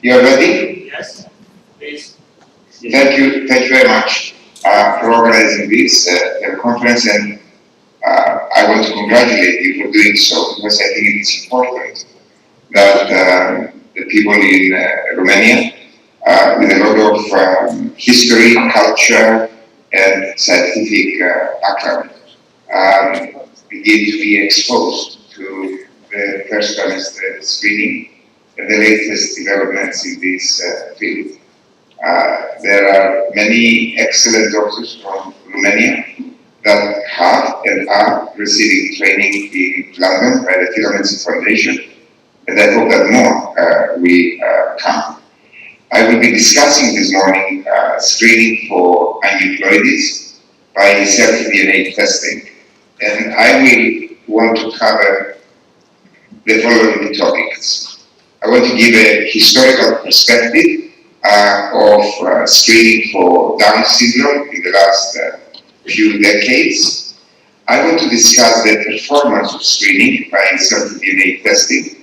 You are ready? Yes, please. Thank you very much for organizing this conference, and I want to congratulate you for doing so, because I think it's important that the people in Romania, with a lot of history, culture, and scientific background, begin to be exposed to the first trimester screening and the latest developments in this field. There are many excellent doctors from Romania that have and are receiving training in London by the Filaments Foundation, and I hope that more will come. I will be discussing this morning screening for aneuploidies by cell-DNA testing, and I will want to cover the following topics. I want to give a historical perspective of screening for Down syndrome in the last few decades. I want to discuss the performance of screening by cell-DNA testing,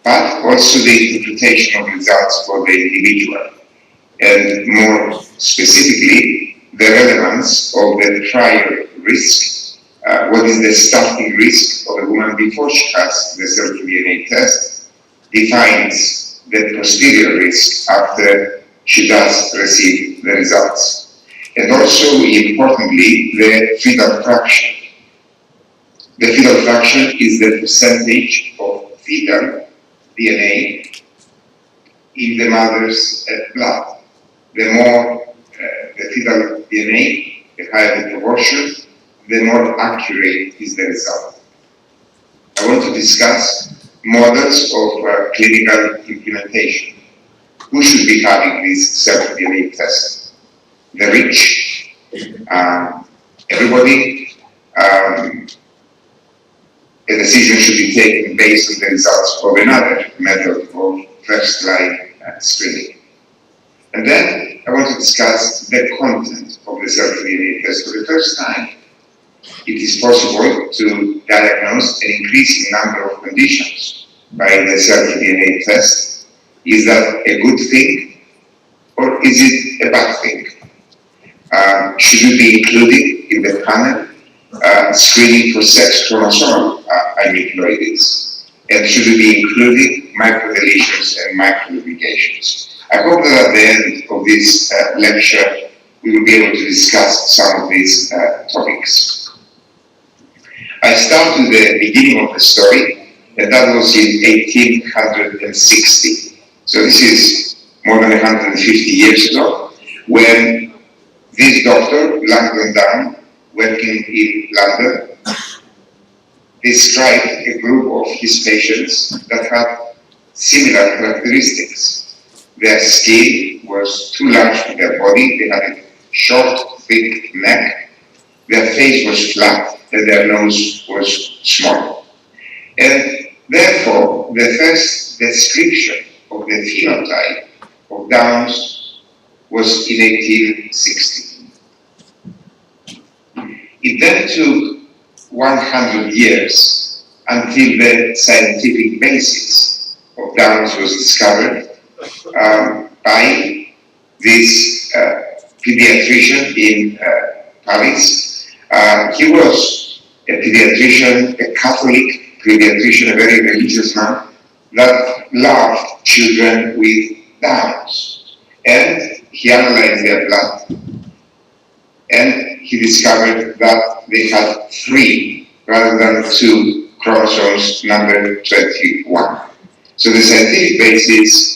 but also the interpretation of results for the individual, and more specifically, the relevance of the prior risk. What is the starting risk of a woman before she has the cell-DNA test? Defines the posterior risk after she does receive the results. And also, importantly, the fetal fraction. The fetal fraction is the percentage of fetal DNA in the mother's blood. The more the fetal DNA, the higher the proportion, the more accurate is the result. I want to discuss models of clinical implementation. Who should be having this cell-DNA test? The rich, everybody. A decision should be taken based on the results of another method of first-line screening. And then I want to discuss the content of the cell-DNA test. For the first time, it is possible to diagnose an increasing number of conditions by the cell-DNA test. Is that a good thing, or is it a bad thing? Should it be included in the panel screening for sex chromosomal aneuploidies? And should it be included microdeletions and microduplications? I hope that at the end of this lecture, we will be able to discuss some of these topics. I start with the beginning of the story, and that was in 1860. So this is more than 150 years ago, when this doctor, Langdon Down, working in London, described a group of his patients that had similar characteristics. Their skin was too large for their body, they had a short, thick neck, their face was flat, and their nose was small. And therefore, the first description of the phenotype of Downs was in 1860. It then took 100 years until the scientific basis of Downs was discovered by this pediatrician in Paris. He was a pediatrician, a Catholic pediatrician, a very religious man that loved children with Downs. And he analyzed their blood, and he discovered that they had 3 rather than 2 chromosomes number 21. So the scientific basis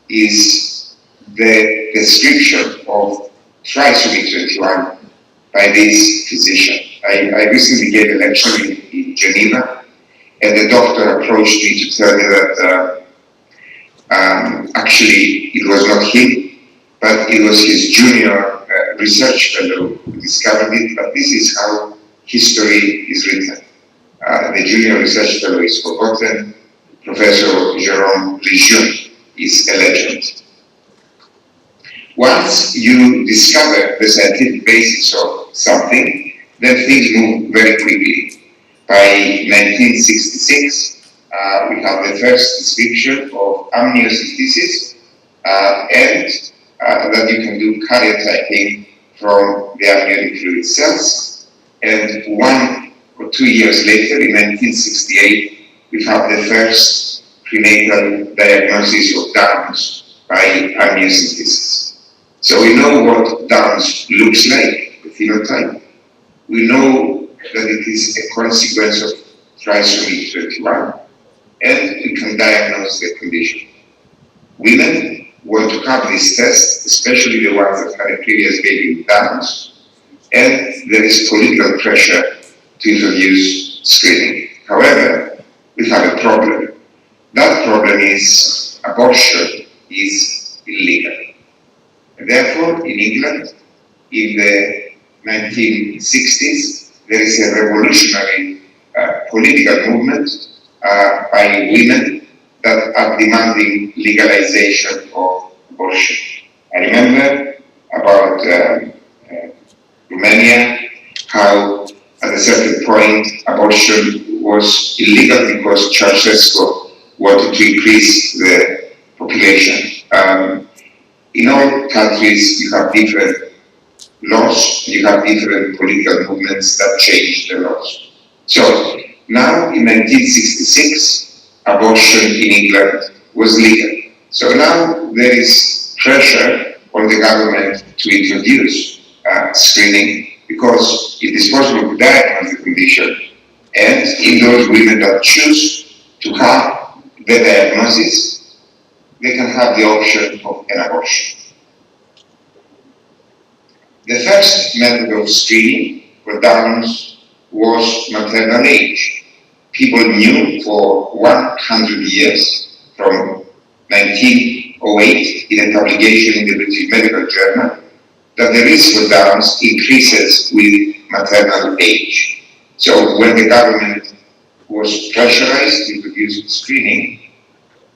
is the description of trisomy 21 by this physician. I recently gave a lecture in Geneva, and the doctor approached me to tell me that actually it was not him, but it was his junior research fellow who discovered it, but this is how history is written. The junior research fellow is forgotten. Professor Jérôme Lejeune is a legend. Once you discover the scientific basis of something, then things move very quickly. By 1966, we have the first description of amniocentesis and that you can do karyotyping from the amniotic fluid cells. And 1 or 2 years later, in 1968, we have the first prenatal diagnosis of Downs by amniocentesis. So we know what Downs looks like, the phenotype. We know that it is a consequence of trisomy 21, and we can diagnose the condition. Women want to have this test, especially the ones that had a previous baby with Downs, and there is political pressure to introduce screening. However, we have a problem. That problem is abortion is illegal. And therefore, in England, in the 1960s, there is a revolutionary political movement by women that are demanding legalization of abortion. I remember about Romania, how at a certain point abortion was illegal because Ceausescu wanted to increase the population. In all countries, you have different laws, you have different political movements that change the laws. So now in 1966, abortion in England was legal. So now there is pressure on the government to introduce screening because it is possible to diagnose the condition, and in those women that choose to have the diagnosis, they can have the option of an abortion. The first method of screening for Downs was maternal age. People knew for 100 years, from 1908 in a publication in the British Medical Journal, that the risk for Downs increases with maternal age. So when the government was pressurized to introduce screening,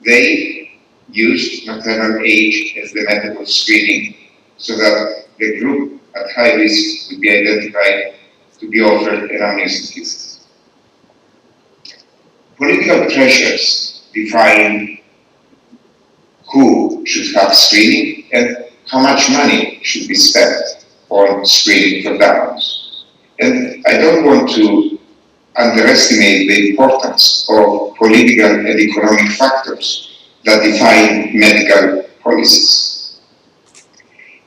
they used maternal age as the method of screening so that the group at high risk would be identified to be offered an amniocentesis. Political pressures define who should have screening and how much money should be spent on screening for Downs. And I don't want to underestimate the importance of political and economic factors that define medical policies.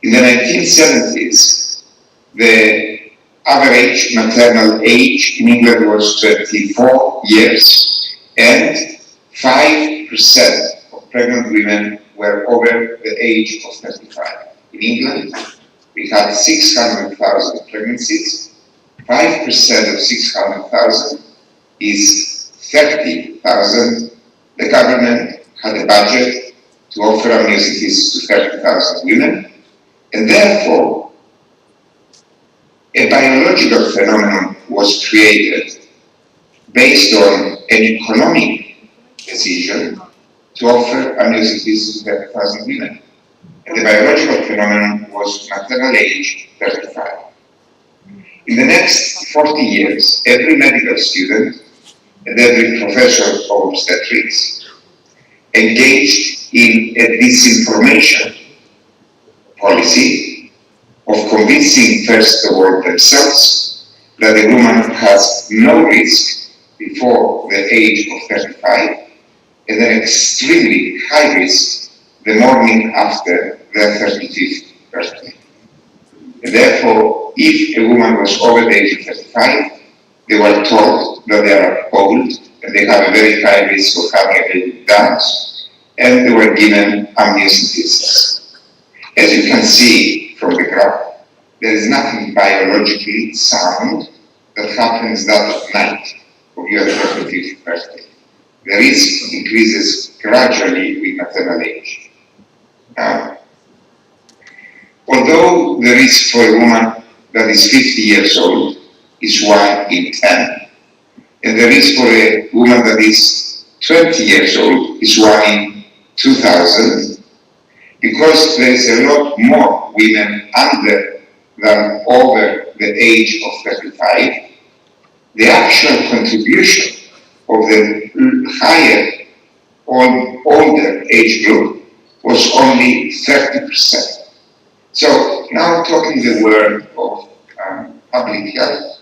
In the 1970s, the average maternal age in England was 24 years, and 5% of pregnant women were over the age of 35. In England, we had 600,000 pregnancies. 5% of 600,000 is 30,000. The government had a budget to offer amniocentesis to 30,000 women, and therefore a biological phenomenon was created based on an economic decision to offer amniocentesis to 30,000 women. And the biological phenomenon was maternal age 35. In the next 40 years, every medical student and every professor of obstetrics engaged in a disinformation policy of convincing, first of all, themselves that a woman has no risk before the age of 35 and an extremely high risk the morning after their 35th birthday. And therefore, if a woman was over the age of 35, they were told that they are old and they have a very high risk of having a baby with Downs, and they were given amniocentesis. As you can see from the graph, there is nothing biologically sound that happens that night of your 35th birthday. The risk increases gradually with maternal age. Although the risk for a woman that is 50 years old is 1 in 10, and the risk for a woman that is 20 years old is 1 in 2,000, because there is a lot more women under than over the age of 35, the actual contribution of the higher or older age group was only 30%. So now talking the word of public health,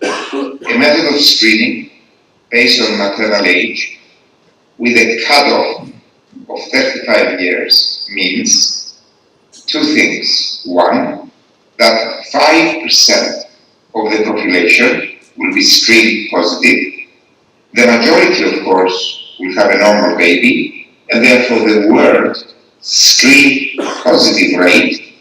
a method of screening based on maternal age with a cutoff of 35 years means two things. One, that 5% of the population will be screened positive. The majority, of course, will have a normal baby, and therefore the word screen positive rate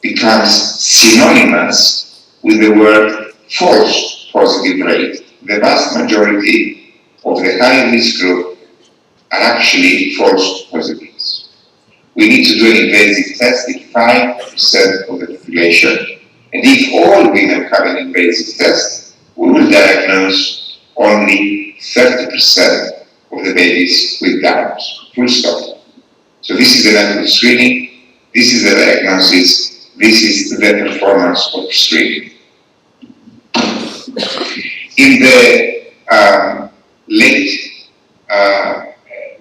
becomes synonymous with the word false positive rate. The vast majority of the high risk group are actually false positives. We need to do an invasive test in 5% of the population, and if all women have an invasive test, we will diagnose only 30% of the babies with Downs, full stop. So this is the method of screening, this is the diagnosis, this is the performance of screening. In the late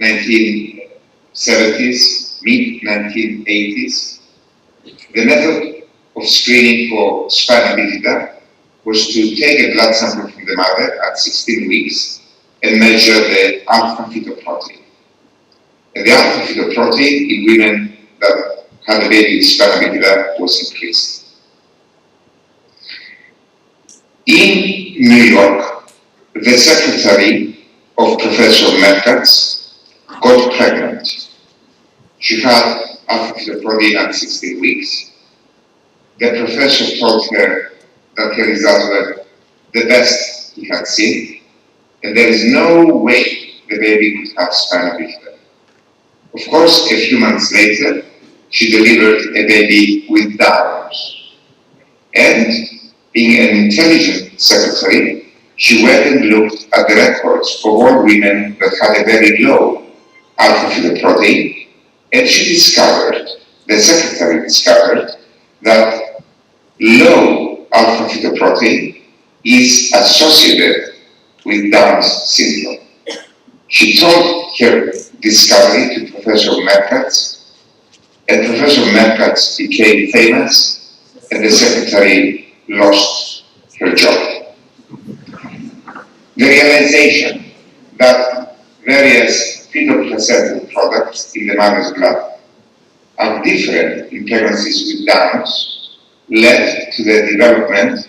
1970s, mid-1980s, the method of screening for spina bifida was to take a blood sample from the mother at 16 weeks and measure the alpha-fetoprotein. And the alpha-fetoprotein in women that had a baby with spina bifida was increased. In New York, the secretary of Professor Merkatz got pregnant. She had alpha-fetoprotein at 16 weeks. The professor told her that her results were the best he had seen, and there is no way the baby could have spina bifida. Of course, a few months later, she delivered a baby with Downs. And being an intelligent secretary, she went and looked at the records of all women that had a very low alpha-fetoprotein, and she discovered, the secretary discovered, that low alpha-fetoprotein is associated with Down's syndrome. She told her discovery to Professor Merkatz, and Professor Merkatz became famous, and the secretary lost her job. The realization that various fetal-placental products in the mother's blood are different in pregnancies with Downs led to the development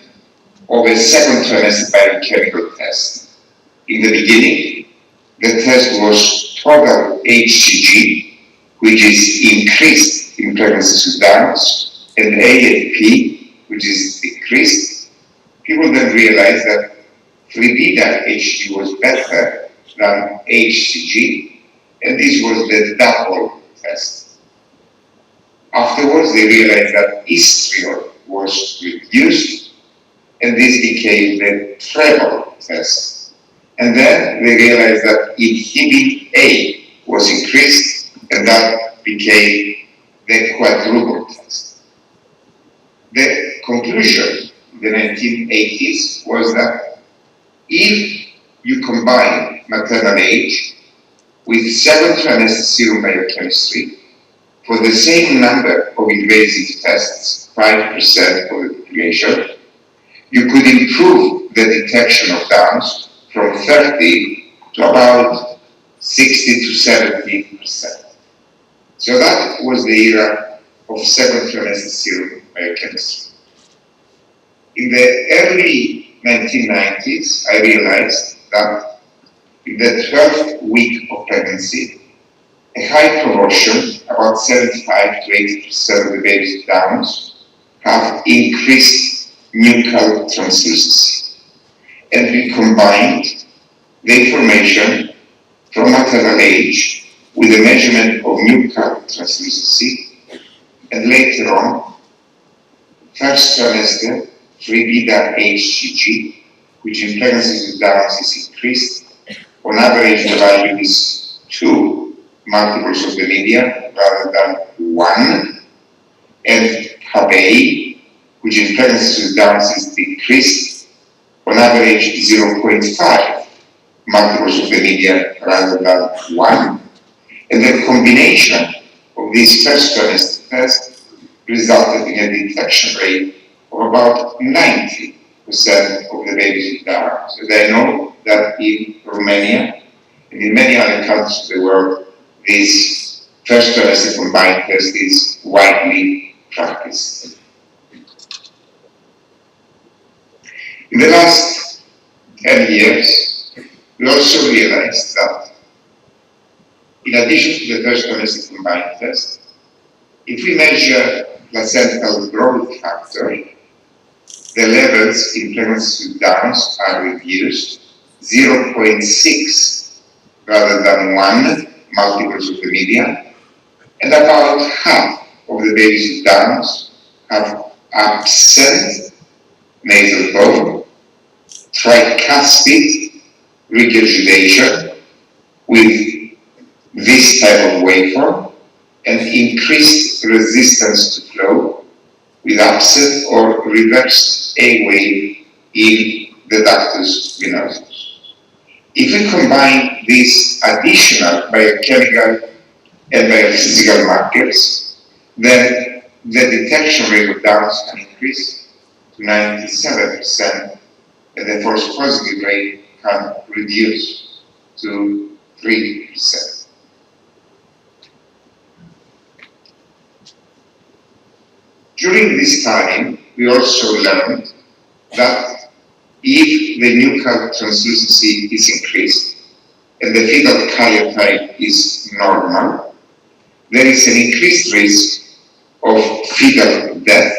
of a second trimester biochemical test. In the beginning, the test was total HCG, which is increased in pregnancies with Downs, and AFP, which is decreased. People then realized that 3-beta HCG was better than HCG, and this was the double test. Afterwards, they realized that estriol was reduced, and this became the treble test. And then they realized that inhibin A was increased, and that became the quadruple test. The conclusion in the 1980s was that if you combine maternal age with 7 trimester serum biochemistry for the same number of invasive tests, 5% of the population, you could improve the detection of Downs from 30 to about 60 to 70%. So that was the era of 7 trimester serum biochemistry. In the early 1990s, I realized that in the 12th week of pregnancy, a high proportion, about 75 to 80% of the babies with Downs, have increased nuchal translucency. And we combined the information from maternal age with a measurement of nuchal translucency, and later on, first trimester, 3-beta HCG, which in pregnancies with Downs is increased. On average, the value is 2 multiples of the median rather than 1. And HAB-A, which in pregnancies with Downs is decreased. On average, 0.5 multiples of the median rather than 1. And the combination this first trimester test resulted in a detection rate of about 90% of the babies with Down. So they know that in Romania and in many other countries of the world, this first trimester combined test is widely practiced. In the last 10 years, we also realized that in addition to the first trimester combined test, if we measure placental growth factor, the levels in pregnancies with Downs are reduced 0.6 rather than 1 multiples of the median, and about half of the babies with Downs have absent nasal bone, tricuspid regurgitation with this type of waveform, and increased resistance to flow with absent or reversed A wave in the ductus venosus. If we combine these additional biochemical and biophysical markers, then the detection rate of Downs can increase to 97%, and the false positive rate can reduce to 3%. During this time, we also learned that if the nuchal translucency is increased and the fetal karyotype is normal, there is an increased risk of fetal death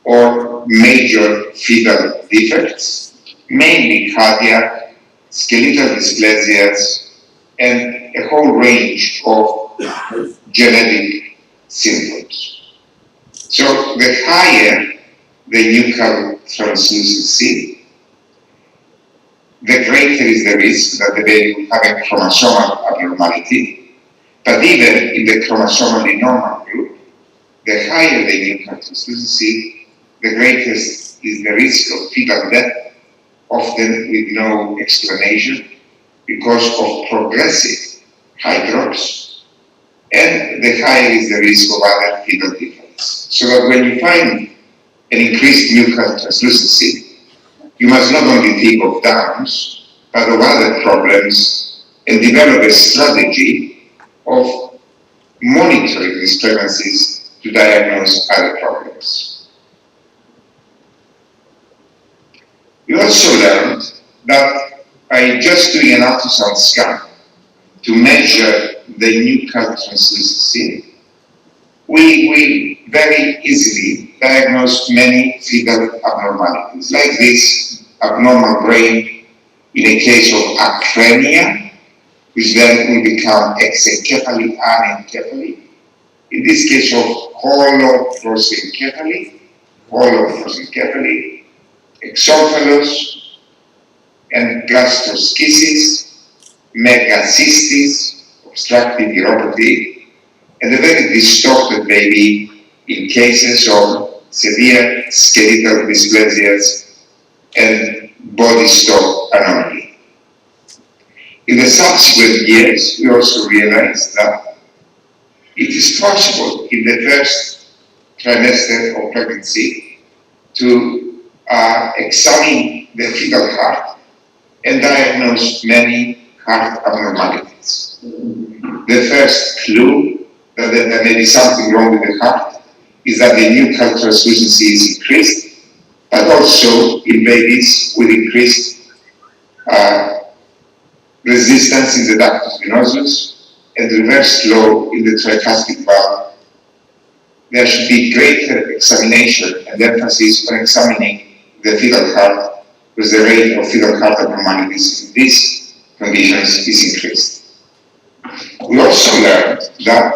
or major fetal defects, mainly cardiac, skeletal dysplasias, and a whole range of genetic symptoms. So the higher the nuchal translucency, the greater is the risk that the baby will have a chromosomal abnormality. But even in the chromosomally normal group, the higher the nuchal translucency, the greatest is the risk of fetal death, often with no explanation, because of progressive hydrops, and the higher is the risk of other fetal defects. So that when you find an increased nuchal translucency, you must not only think of Downs, but of other problems, and develop a strategy of monitoring these pregnancies to diagnose other problems. We also learned that by just doing an ultrasound scan to measure the nuchal translucency, we will very easily diagnose many fetal abnormalities, like this abnormal brain in a case of acrania, which then will become exencephaly, anencephaly. In this case of holoprosencephaly, exophalos, and gastroschisis, megacystis, obstructive uropathy, and a very distorted baby in cases of severe skeletal dysplasias and body stop anomaly. In the subsequent years, we also realized that it is possible in the first trimester of pregnancy to examine the fetal heart and diagnose many heart abnormalities. The first clue that there may be something wrong with the heart is that the nuchal translucency is increased, but also in babies with increased resistance in the ductus venosus and reverse flow in the tricuspid valve. There should be greater examination and emphasis on examining the fetal heart, because the rate of fetal heart abnormalities in these conditions is increased. We also learned that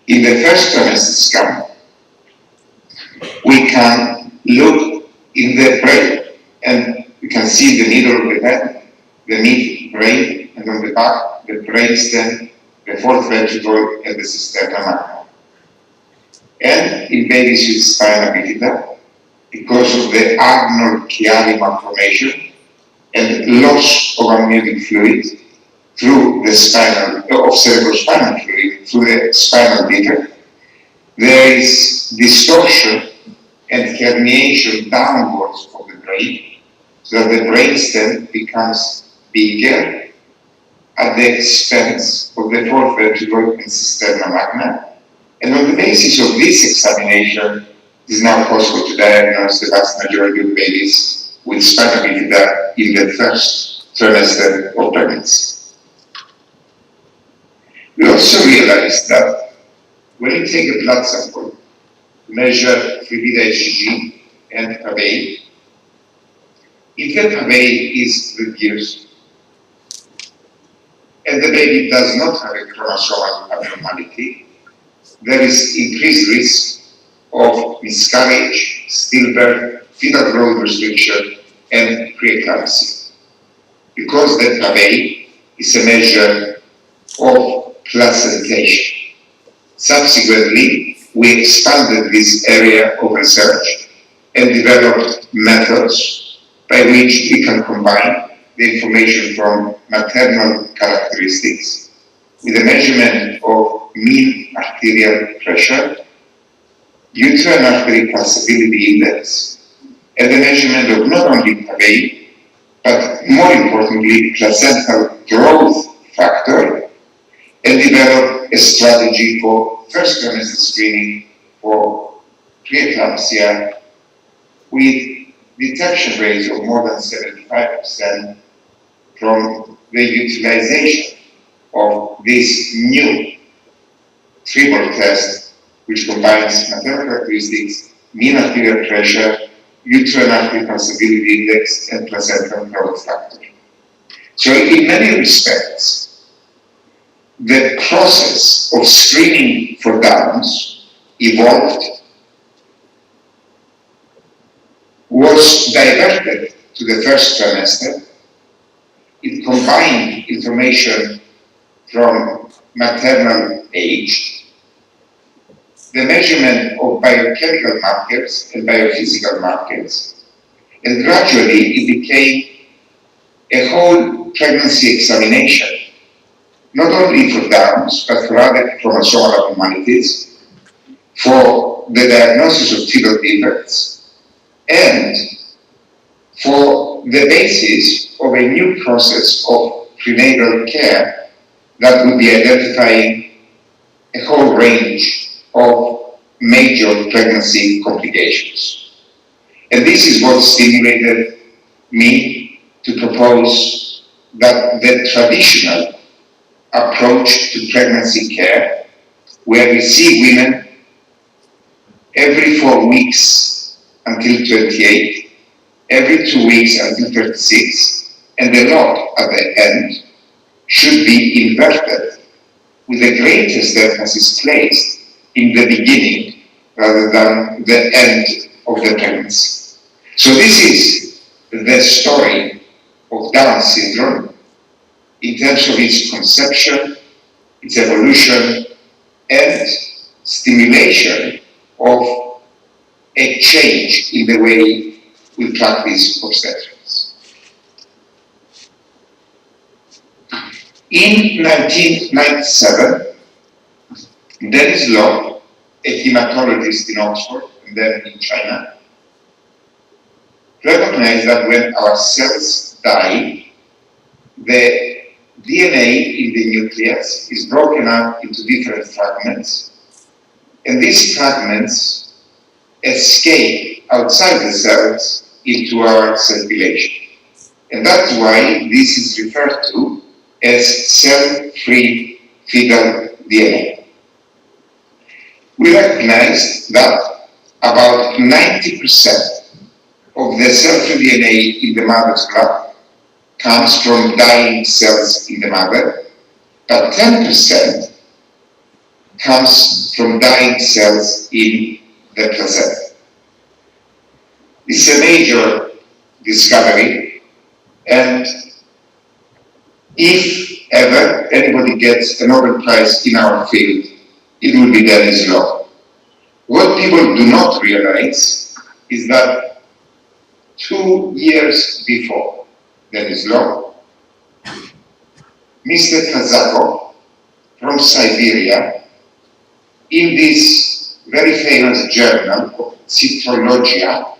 in the first trimester scan, we can look in the brain and we can see the middle of the head, the mid-brain, and on the back, the brainstem, the fourth ventricle, and the cisterna magna. And in babies with spina bifida, because of the Arnold-Chiari malformation and loss of amniotic fluid, through the cerebrospinal fluid through the spinal leader. There is distortion and herniation downwards of the brain, so that the brainstem becomes bigger at the expense of the fourth vertebral and cisterna magna. And on the basis of this examination, it is now possible to diagnose the vast majority of babies with spina bifida in the first trimester of pregnancy. We also realized that when you take a blood sample, measure 3-beta HCG and PAVE, if the PAVE is reduced and the baby does not have a chromosomal abnormality, there is increased risk of miscarriage, stillbirth, fetal growth restriction, and preeclampsia. Because the PAVE is a measure of placentation. Subsequently, we expanded this area of research and developed methods by which we can combine the information from maternal characteristics with a measurement of mean arterial pressure, uterine artery pulsability index, and the measurement of not only PAVE, but more importantly, placental growth factor, and develop a strategy for first trimester screening for preeclampsia with detection rates of more than 75% from the utilization of this new triple test, which combines maternal characteristics, mean arterial pressure, uterine artery pulsability index, and placental growth factor. So in many respects, the process of screening for Downs evolved, was diverted to the first trimester. It combined information from maternal age, the measurement of biochemical markers and biophysical markers, and gradually it became a whole pregnancy examination, not only for Downs, but for other chromosomal abnormalities, for the diagnosis of fetal defects, and for the basis of a new process of prenatal care that would be identifying a whole range of major pregnancy complications. And this is what stimulated me to propose that the traditional approach to pregnancy care, where we see women every 4 weeks until 28, every 2 weeks until 36, and the lot at the end, should be inverted, with the greatest emphasis placed in the beginning rather than the end of the pregnancy. So this is the story of Down syndrome in terms of its conception, its evolution, and stimulation of a change in the way we practice obstetrics. In 1997, Dennis Law, a hematologist in Oxford and then in China, recognized that when our cells die, the DNA in the nucleus is broken up into different fragments, and these fragments escape outside the cells into our circulation. And that's why this is referred to as cell-free fetal DNA. We recognize that about 90% of the cell-free DNA in the mother's blood comes from dying cells in the mother, but 10% comes from dying cells in the placenta. This is a major discovery, and if ever anybody gets a Nobel Prize in our field, it will be Dennis Law. What people do not realize is that 2 years before Dennis Law, Mr. Kazakov from Siberia, in this very famous journal, Citrologia,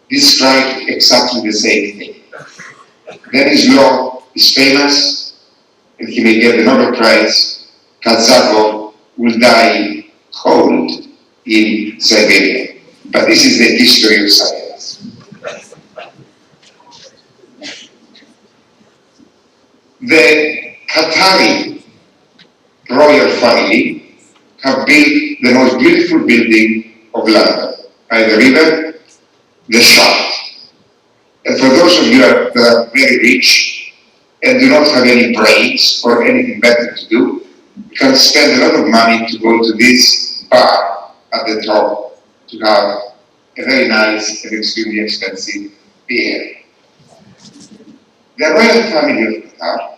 described exactly the same thing. Denis Law is famous, and he may get the Nobel Prize. Kazakov will die cold in Siberia. But this is the history of science. The Qatari royal family have built the most beautiful building of London by the river, the Shard. And for those of you that are very rich and do not have any brains or anything better to do, you can spend a lot of money to go to this bar at the top to have a very nice and extremely expensive beer. The royal family of Qatar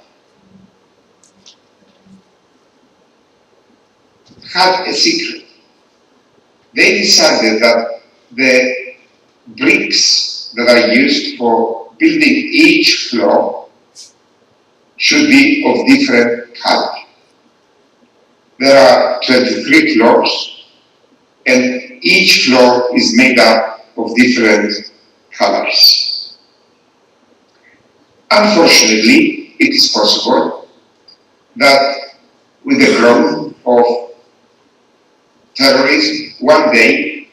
had a secret. They decided that the bricks that are used for building each floor should be of different color. There are 23 floors, and each floor is made up of different colors. Unfortunately, it is possible that with the growth of terrorism, one day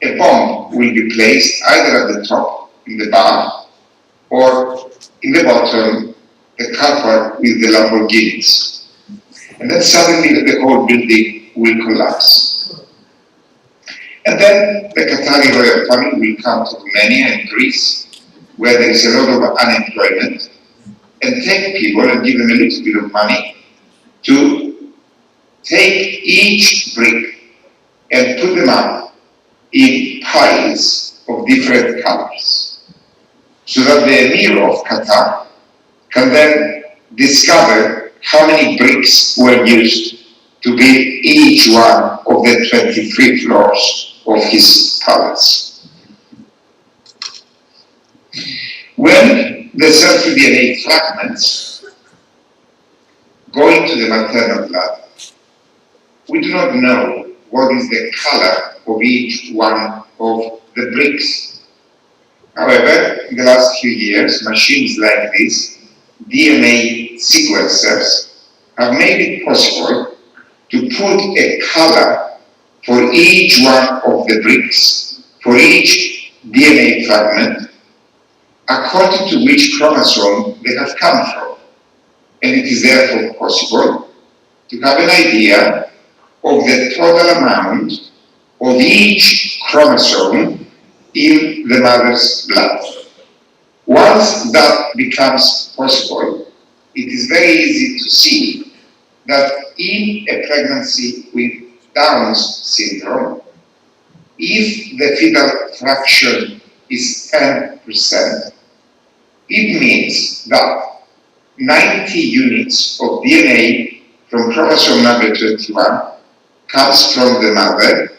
a bomb will be placed either at the top in the bar or in the bottom, the cupboard with the Lamborghinis. And then suddenly the whole building will collapse. And then the Qatari royal family will come to Romania and Greece, where there is a lot of unemployment, and take people and give them a little bit of money to take each brick and put them up in piles of different colors, so that the Emir of Qatar can then discover how many bricks were used to build each one of the 23 floors of his palace. When the cell-free DNA fragments go into the maternal blood, we do not know what is the color of each one of the bricks. However, in the last few years, machines like this, DNA sequencers, have made it possible to put a color for each one of the bricks, for each DNA fragment, according to which chromosome they have come from. And it is therefore possible to have an idea of the total amount of each chromosome in the mother's blood. Once that becomes possible, it is very easy to see that in a pregnancy with Down's syndrome, if the fetal fraction is 10%, it means that 90 units of DNA from chromosome number 21 comes from the mother,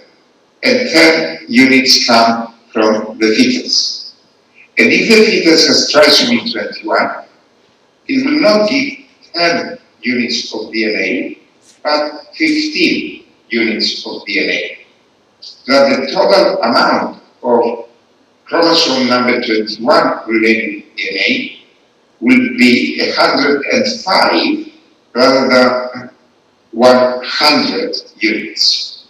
and 10 units come from the fetus. And if the fetus has trisomy 21, it will not give 10 units of DNA, but 15 units of DNA. So that the total amount of chromosome number 21 related DNA will be 105 rather than 100 units.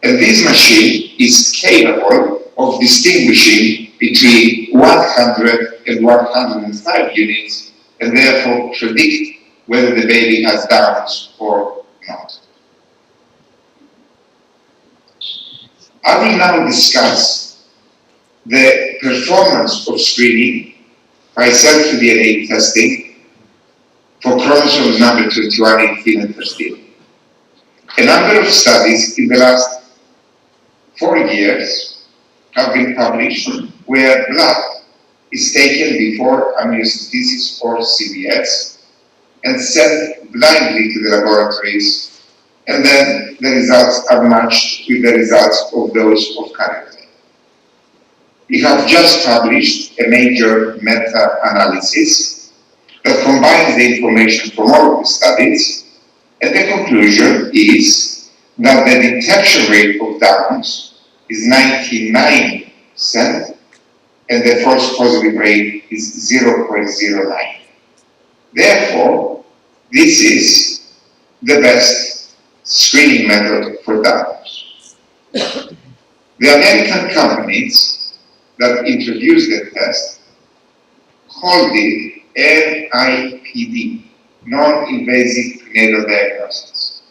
And this machine is capable of distinguishing between 100 and 105 units, and therefore predict whether the baby has Downs or not. I will now discuss the performance of screening by cell-free DNA testing for chromosomes number 21, 18, and 13. A number of studies in the last 4 years have been published where blood is taken before amniocentesis or CVS and sent blindly to the laboratories, and then the results are matched with the results of those of karyotype. We have just published a major meta-analysis that combines the information from all of the studies, and the conclusion is that the detection rate of Downs is 99%, and the false positive rate is 0.09. Therefore, this is the best screening method for Downs. The American companies that introduced the test called it NIPD, non-invasive prenatal diagnosis.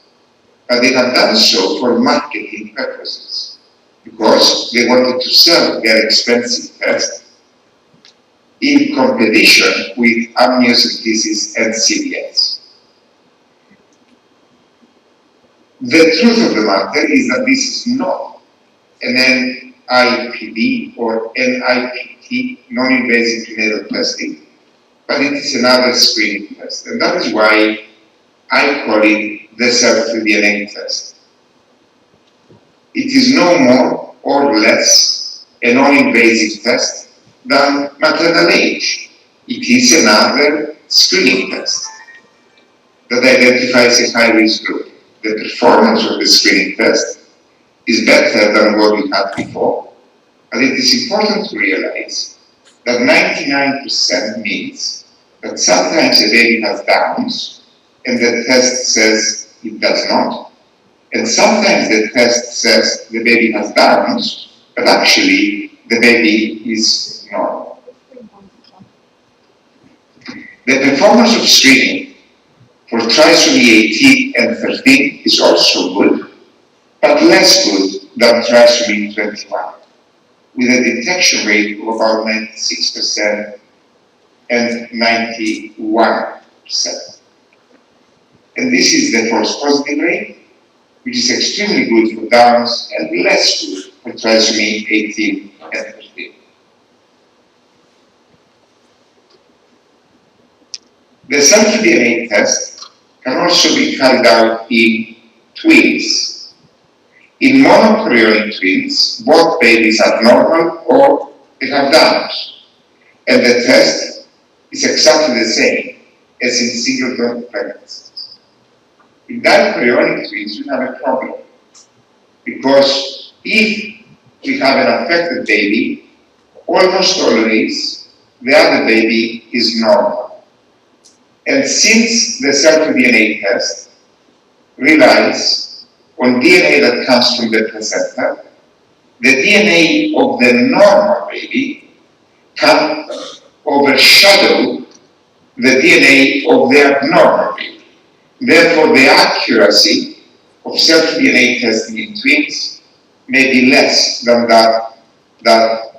But they have done so for marketing purposes, because they wanted to sell their expensive test in competition with amniocentesis and CVS. The truth of the matter is that this is not an NIPD or NIPT, non-invasive prenatal testing, but it is another screening test. And that is why I call it the cell-free DNA test. It is no more or less a non-invasive test than maternal age. It is another screening test that identifies a high-risk group. The performance of the screening test is better than what we had before, but it is important to realize that 99% means that sometimes a baby has Downs and the test says it does not, and sometimes the test says the baby has Downs, but actually the baby is normal. The performance of screening for trisomy 18 and 13 is also good, but less good than trisomy 21, with a detection rate of about 96% and 91%. And this is the false positive rate, which is extremely good for Downs and less good for trisomy 18 and 13. The cell-free DNA test can also be carried out in twins. In monochorionic twins, both babies are normal or they have Downs, and the test is exactly the same as in singleton pregnancies. In dichorionic twins, we have a problem, because if we have an affected baby, almost always the other baby is normal. And since the cell-free DNA test relies on DNA that comes from the placenta, the DNA of the normal baby can overshadow the DNA of the abnormal baby. Therefore, the accuracy of cell-free DNA testing in twins may be less than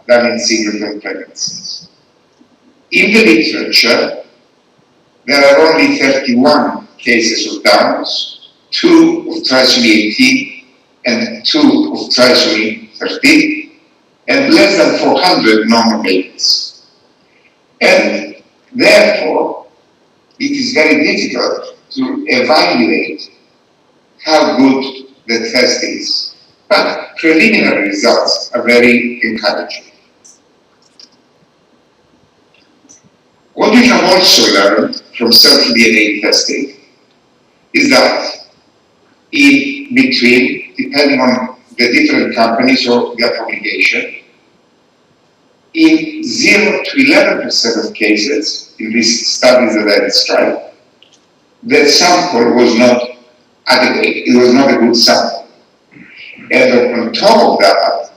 in singleton pregnancies. In the literature, there are only 31 cases of Downs, 2 of trisomy 18 and 2 of trisomy 13, and less than 400 normal babies. And therefore, it is very difficult to evaluate how good the test is. But preliminary results are very encouraging. What we have also learned from cell-free DNA testing is that in between, depending on the different companies or their publication, in 0 to 11% of cases in these studies that I described, the sample was not adequate, it was not a good sample. And on top of that,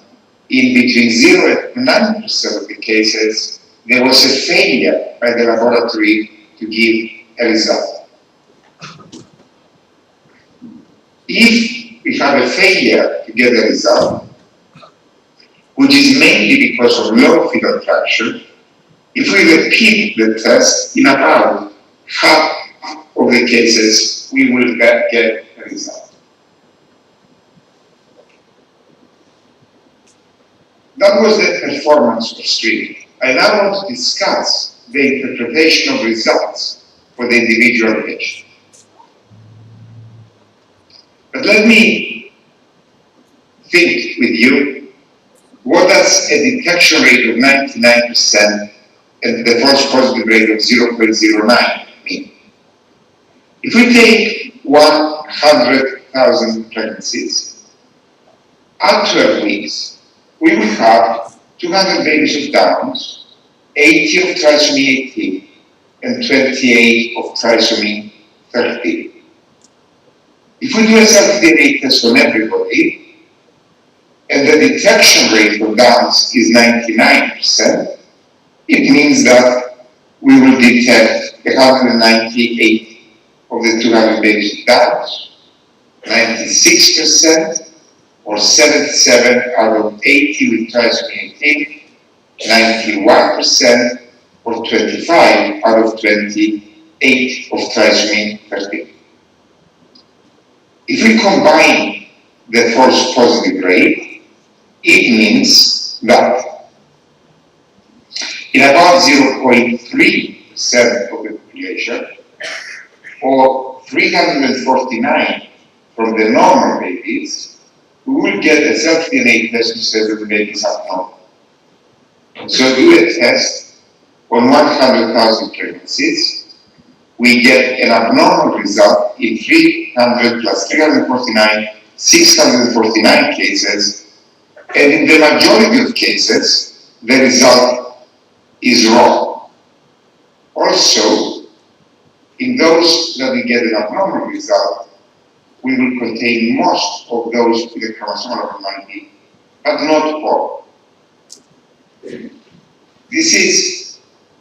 in between 0 and 9% of the cases, there was a failure by the laboratory to give a result. If we have a failure to get a result, which is mainly because of low fetal fraction, if we repeat the test in about half of the cases, we will get a result. That was the performance of screening. I now want to discuss the interpretation of results for the individual patient. But let me think with you, what does a detection rate of 99% and the false positive rate of 0.09 mean. If we take 100,000 pregnancies, at 12 weeks, we will have 200 babies of Downs, 80 of trisomy 18, and 28 of trisomy 13. If we do a self-DNA test on everybody, and the detection rate for Downs is 99%, it means that we will detect 198 of the 200 babies with Downs, 96%, or 77 out of 80 with trisomy 18, 91%, or 25 out of 28 of trisomy 13. If we combine the false positive rate, it means that in about 0.3% of the population, or 349 from the normal babies, we will get a self-DNA test to say that the baby is abnormal. So do a test on 100,000 pregnancies, we get an abnormal result in 300 plus 349, 649 cases, and in the majority of cases, the result is wrong. Also, in those that we get an abnormal result, we will contain most of those with a chromosomal abnormality, but not all. This is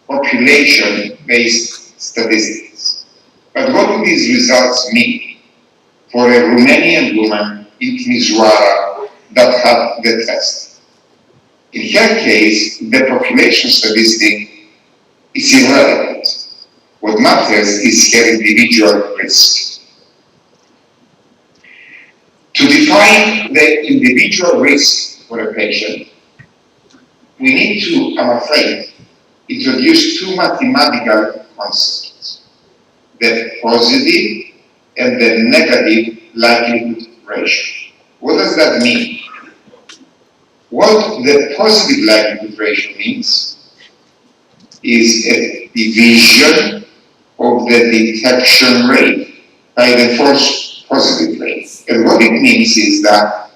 population-based statistics. But what do these results mean for a Romanian woman in Timișoara that had the test? In her case, the population statistic is irrelevant. What matters is her individual risk. To define the individual risk for a patient, we need to, I'm afraid, introduce two mathematical concepts: the positive and the negative likelihood ratio. What does that mean? What the positive likelihood ratio means is a division of the detection rate by the false positive rate. And what it means is that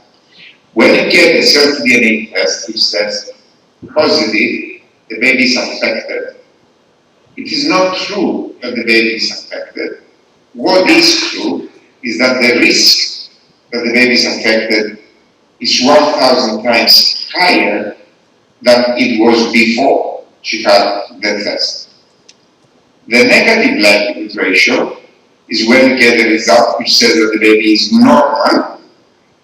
when you get a self-DNA test which says positive, the baby is affected, it is not true that the baby is affected. What is true is that the risk that the baby is affected is 1,000 times higher than it was before she had the test. The negative likelihood ratio is when you get a result which says that the baby is normal.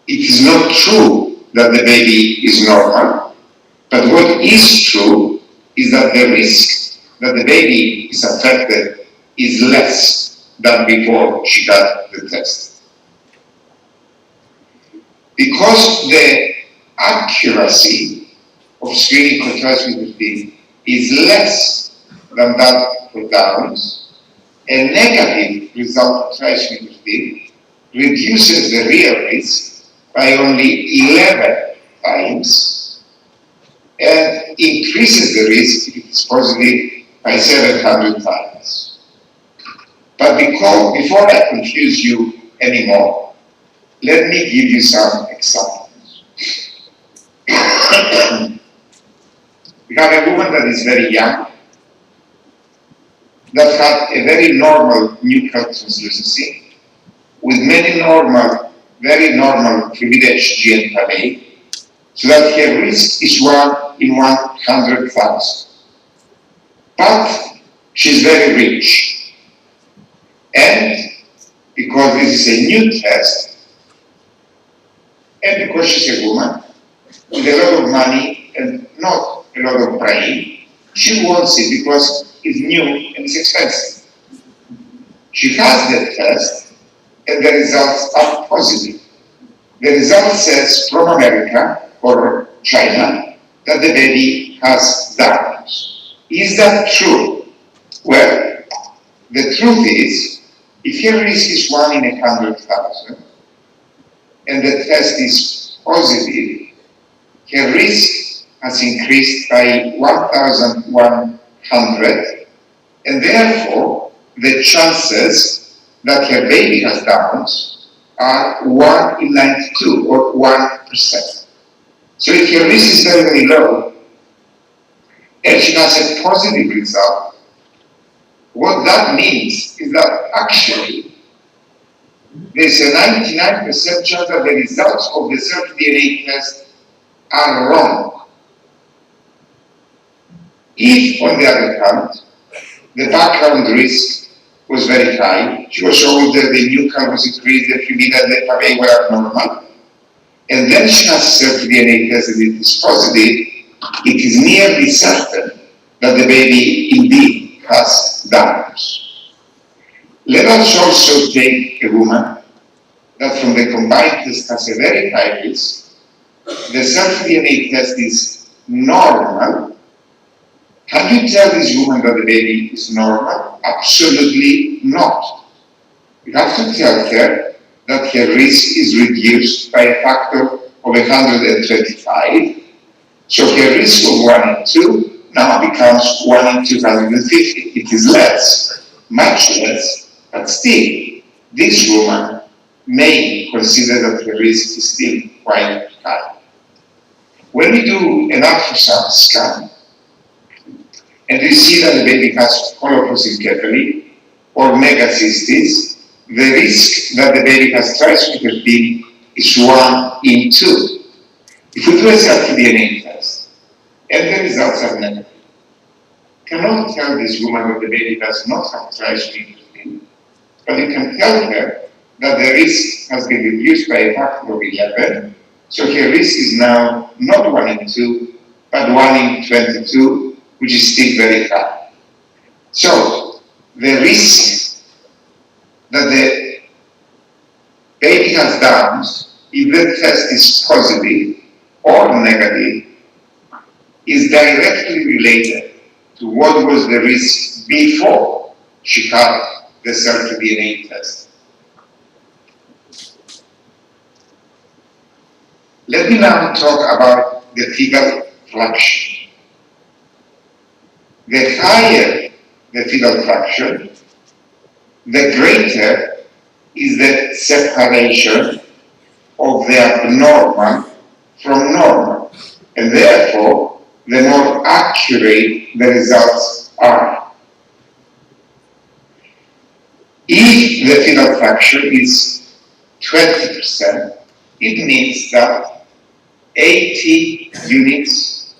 It is not true that the baby is normal, but what is true is that the risk that the baby is affected is less than before she got the test. Because the accuracy of screening for trisomy is less than that for Downs, a negative result of trisomy reduces the real risk by only 11 times and increases the risk if it's positive by 700 times. But before I confuse you anymore, let me give you some examples. We have a woman that is very young, that had a very normal nuclear translucency, with many normal, very normal privileged GNPA, so that her risk is 1 in 100,000. But she's very rich. And because this is a new test, and because she's a woman with a lot of money and not a lot of brain, she wants it because it's new and it's expensive. She has the test and the results are positive. The result says from America or China that the baby has Downs. Is that true? Well, the truth is, if her risk is 1 in 100,000 and the test is positive, her risk has increased by 1,100 100, and therefore the chances that her baby has Downs are 1 in 92, or 1%. So if your risk is very, very low, and she has a positive result, what that means is that actually there's a 99% chance that the results of the self-DNA test are wrong. If, on the other hand, the background risk was very high, she was older, the new count was increased, the fluid and the FAA were abnormal, and then she has a self-DNA test and it is positive, it is nearly certain that the baby indeed has Downs. Let us also take a woman that from the combined test has a very high risk. The self-DNA test is normal. Can you tell this woman that the baby is normal? Absolutely not. You have to tell her that her risk is reduced by a factor of 125. So her risk of 1 in 2 now becomes 1 in 250. It is less, much less, but still, this woman may consider that her risk is still quite high. When we do an ultrasound scan, and we see that the baby has colpocephaly or megacystis, the risk that the baby has trisomy 15 is 1 in 2. If we do a self-DNA test, and the results are negative, cannot tell this woman that the baby does not have trisomy 15, but you can tell her that the risk has been reduced by a factor of 11, so her risk is now not 1 in 2, but 1 in 22, which is still very high. So, the risk that the baby has Downs, if the test is positive or negative, is directly related to what was the risk before she had the self-DNA test. Let me now talk about the fetal fraction. The higher the fetal fraction, the greater is the separation of the abnormal from normal, and therefore the more accurate the results are. If the fetal fraction is 20%, it means that 80 units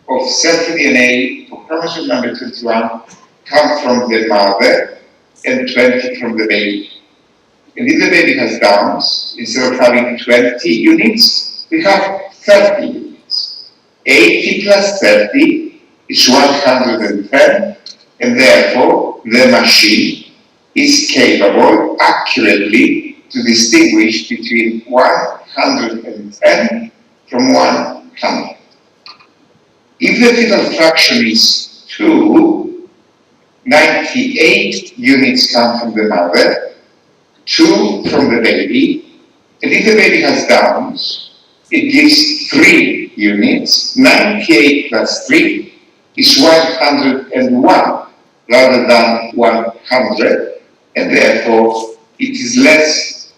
of self-DNA for chromosome number 21 come from the mother and 20 from the baby. And if the baby has Downs, instead of having 20 units, we have 30 units. 80 plus 30 is 110, and therefore the machine is capable accurately to distinguish between 110 from 100. If the fetal fraction is 2, 98 units come from the mother, 2 from the baby, and if the baby has Downs, it gives 3 units. 98 plus 3 is 101 rather than 100, and therefore it is less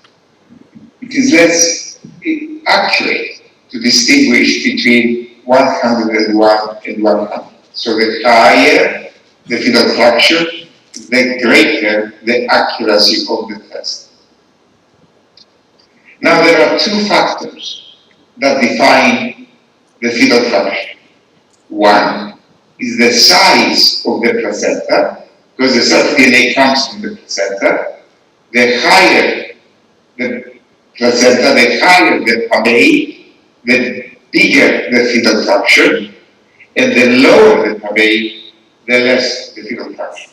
accurate to distinguish between 101 and 100. So the higher the fetal fraction, the greater the accuracy of the test. Now there are 2 factors that define the fetal fraction. One is the size of the placenta, because the self-DNA comes from the placenta. The higher the placenta, the higher the pavade, the bigger the fetal fraction, and the lower the pavade, the less the fetal fraction.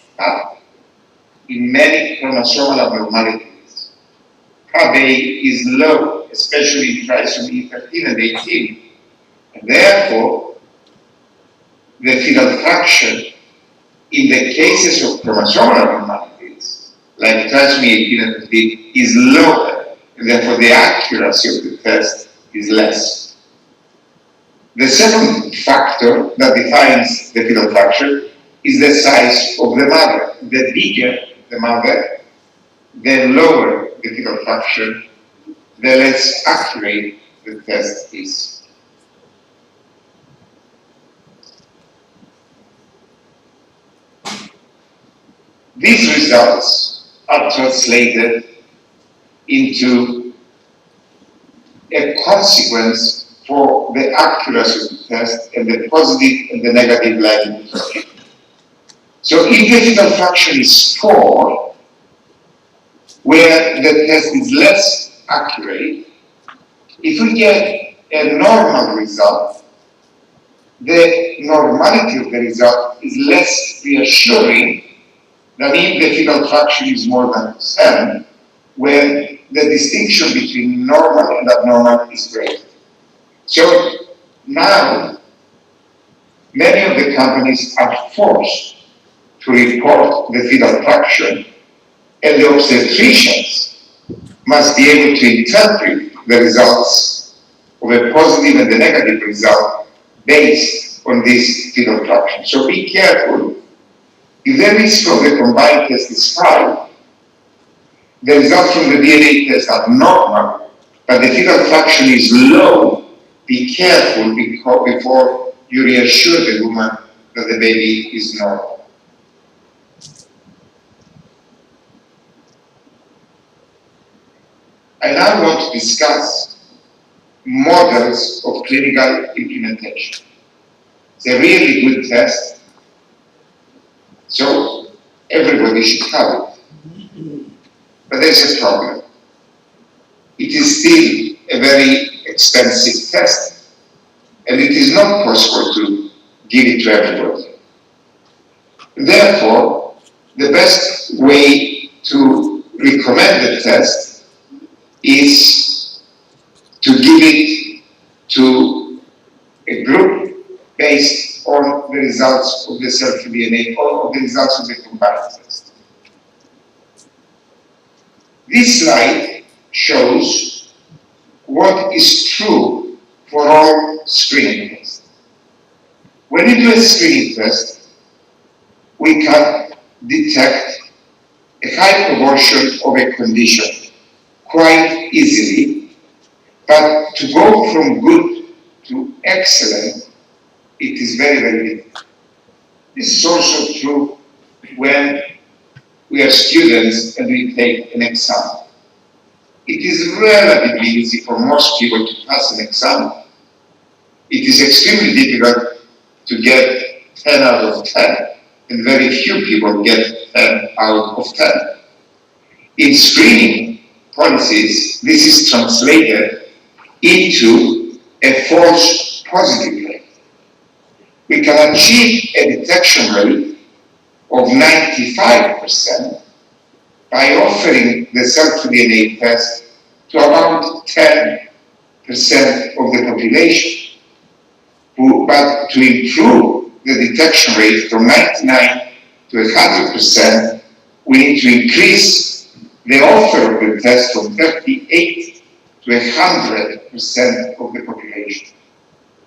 In many chromosomal abnormalities, pavade is low, especially in trisomy 13 and 18, and therefore the fetal fraction in the cases of chromosomal abnormalities, like trisomy 18 and 15, is lower, and therefore the accuracy of the test is less. The second factor that defines the fetal fraction is the size of the mother. The bigger the mother, the lower the fetal fraction, the less accurate the test is. These results are translated into a consequence for the accuracy of the test and the positive and the negative likelihood. So if the fetal fraction is 4, where the test is less accurate, if we get a normal result, the normality of the result is less reassuring than if the fetal fraction is more than 7, when the distinction between normal and abnormal is great. So now, many of the companies are forced to report the fetal fraction, and the obstetricians must be able to interpret the results of a positive and the negative result based on this fetal fraction. So be careful. If the risk of the combined test is high, the results from the DNA test are normal, but the fetal fraction is low, be careful before you reassure the woman that the baby is normal. I now want to discuss models of clinical implementation. It's a really good test, so everybody should have it. But there's a problem. It is still a very expensive test, and it is not possible to give it to everybody. Therefore, the best way to recommend the test is to give it to a group based on the results of the cell-free DNA or the results of the combined test. This slide shows what is true for all screening tests. When you do a screening test, we can detect a high proportion of a condition quite easily, but to go from good to excellent, it is very, very difficult. This is also true when we are students and we take an exam. It is relatively easy for most people to pass an exam. It is extremely difficult to get 10 out of 10, and very few people get 10 out of 10. In screening policies, this is translated into a false positive rate. We can achieve a detection rate of 95% by offering the cell-free DNA test to about 10% of the population. But to improve the detection rate from 99 to 100%, we need to increase the offer of the test from 38 to 100% of the population.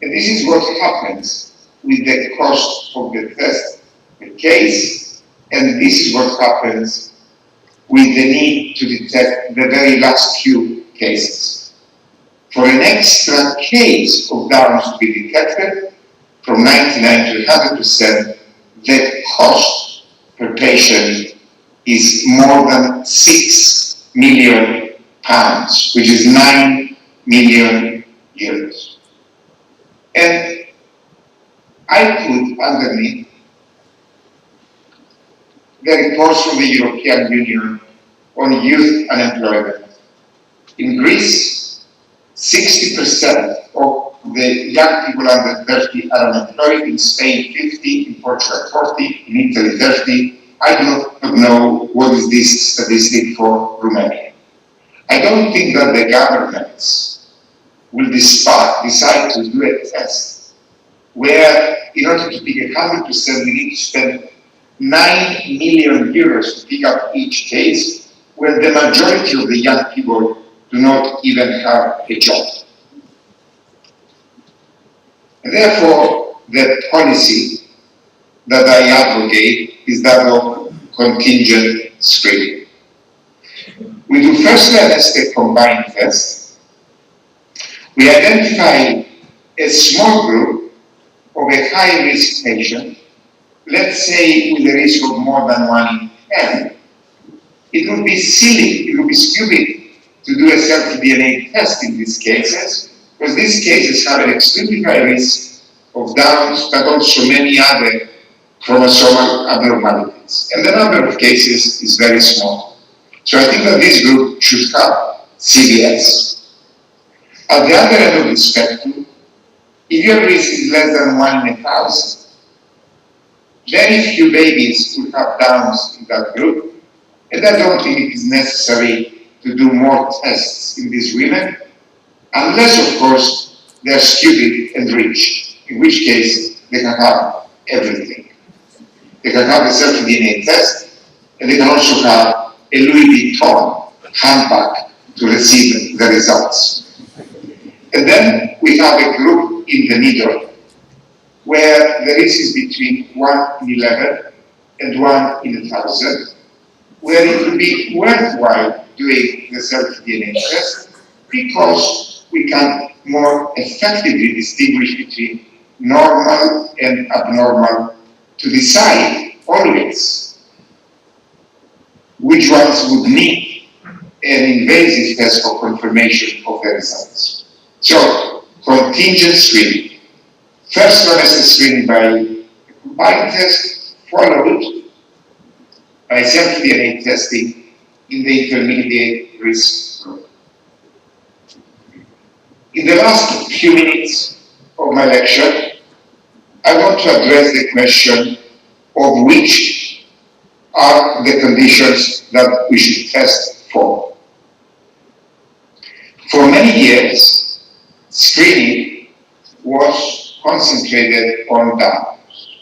And this is what happens with the cost of the test per case, and this is what happens with the need to detect the very last few cases. For an extra case of Downs to be detected, from 99 to 100%, the cost per patient is more than £6 million, which is 9 million euros. And I put underneath the reports from the European Union on youth unemployment. In Greece, 60% of the young people under 30 are unemployed. In Spain, 50, in Portugal, 40, in Italy, 30. I do not know what is this statistic for Romania. I don't think that the governments will decide to do a test where, in order to pick 100%, we need to spend 9 million euros to pick up each case, where the majority of the young people do not even have a job. And therefore, the policy that I advocate is that of contingent screening. We do first a combined test. We identify a small group of a high-risk patient, let's say with a risk of more than 1 in 10. It would be silly, it would be stupid to do a self-DNA test in these cases, because these cases have an extremely high risk of Downs, but also many other chromosomal abnormalities. And the number of cases is very small. So I think that this group should have CVS. At the other end of the spectrum, if your risk is less than 1 in 1,000, very few babies will have Downs in that group, and I don't think it is necessary to do more tests in these women, unless, of course, they are stupid and rich, in which case they can have everything. They can have a self-DNA test, and they can also have a Louis Vuitton handbag to receive the results. And then we have a group in the middle, where the risk is between 1 in 11 and 1 in 1,000, where it would be worthwhile doing the self-DNA test because we can more effectively distinguish between normal and abnormal to decide always which ones would need an invasive test for confirmation of the results. So, contingent screening. First trimester screening by a combined test, followed by self-DNA testing in the intermediate risk group. In the last few minutes of my lecture, I want to address the question of which are the conditions that we should test for. For many years, screening was concentrated on Downs.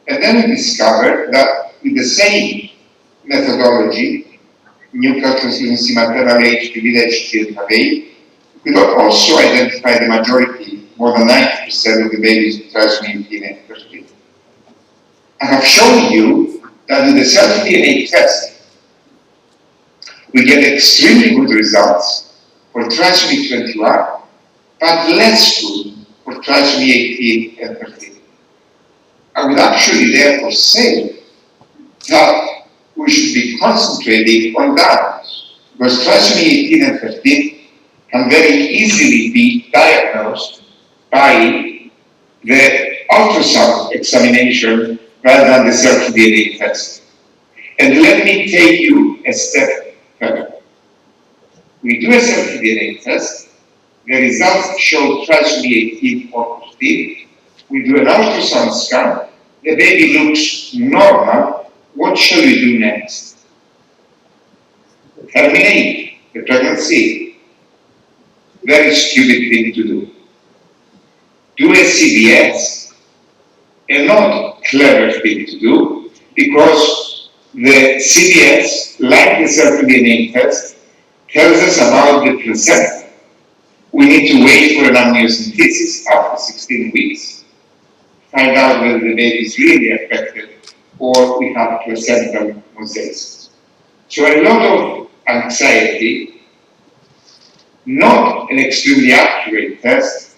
And then we discovered that with the same methodology, nuchal constituency maternal age, privilege, HGL-HAVE, we could also identify the majority, more than 90% of the babies with trisomy 18 and 13. I have shown you that with the self-DNA test, we get extremely good results for trisomy 21, but less good for trisomy 18 and 13. I would actually therefore say that we should be concentrating on Downs, because trisomy 18 and 13 can very easily be diagnosed by the ultrasound examination rather than the self-DNA test. And let me take you a step further. We do a self-DNA test, the results show trisomy 18 or 15. We do an ultrasound scan, the baby looks normal. What shall we do next? Terminate the pregnancy. Very stupid thing to do. Do a CVS, a not clever thing to do, because the CVS, like the self-DNA test, tells us about the placenta. We need to wait for an amniocentesis after 16 weeks, find out whether the baby is really affected or we have placental mosaicism. So a lot of anxiety, not an extremely accurate test,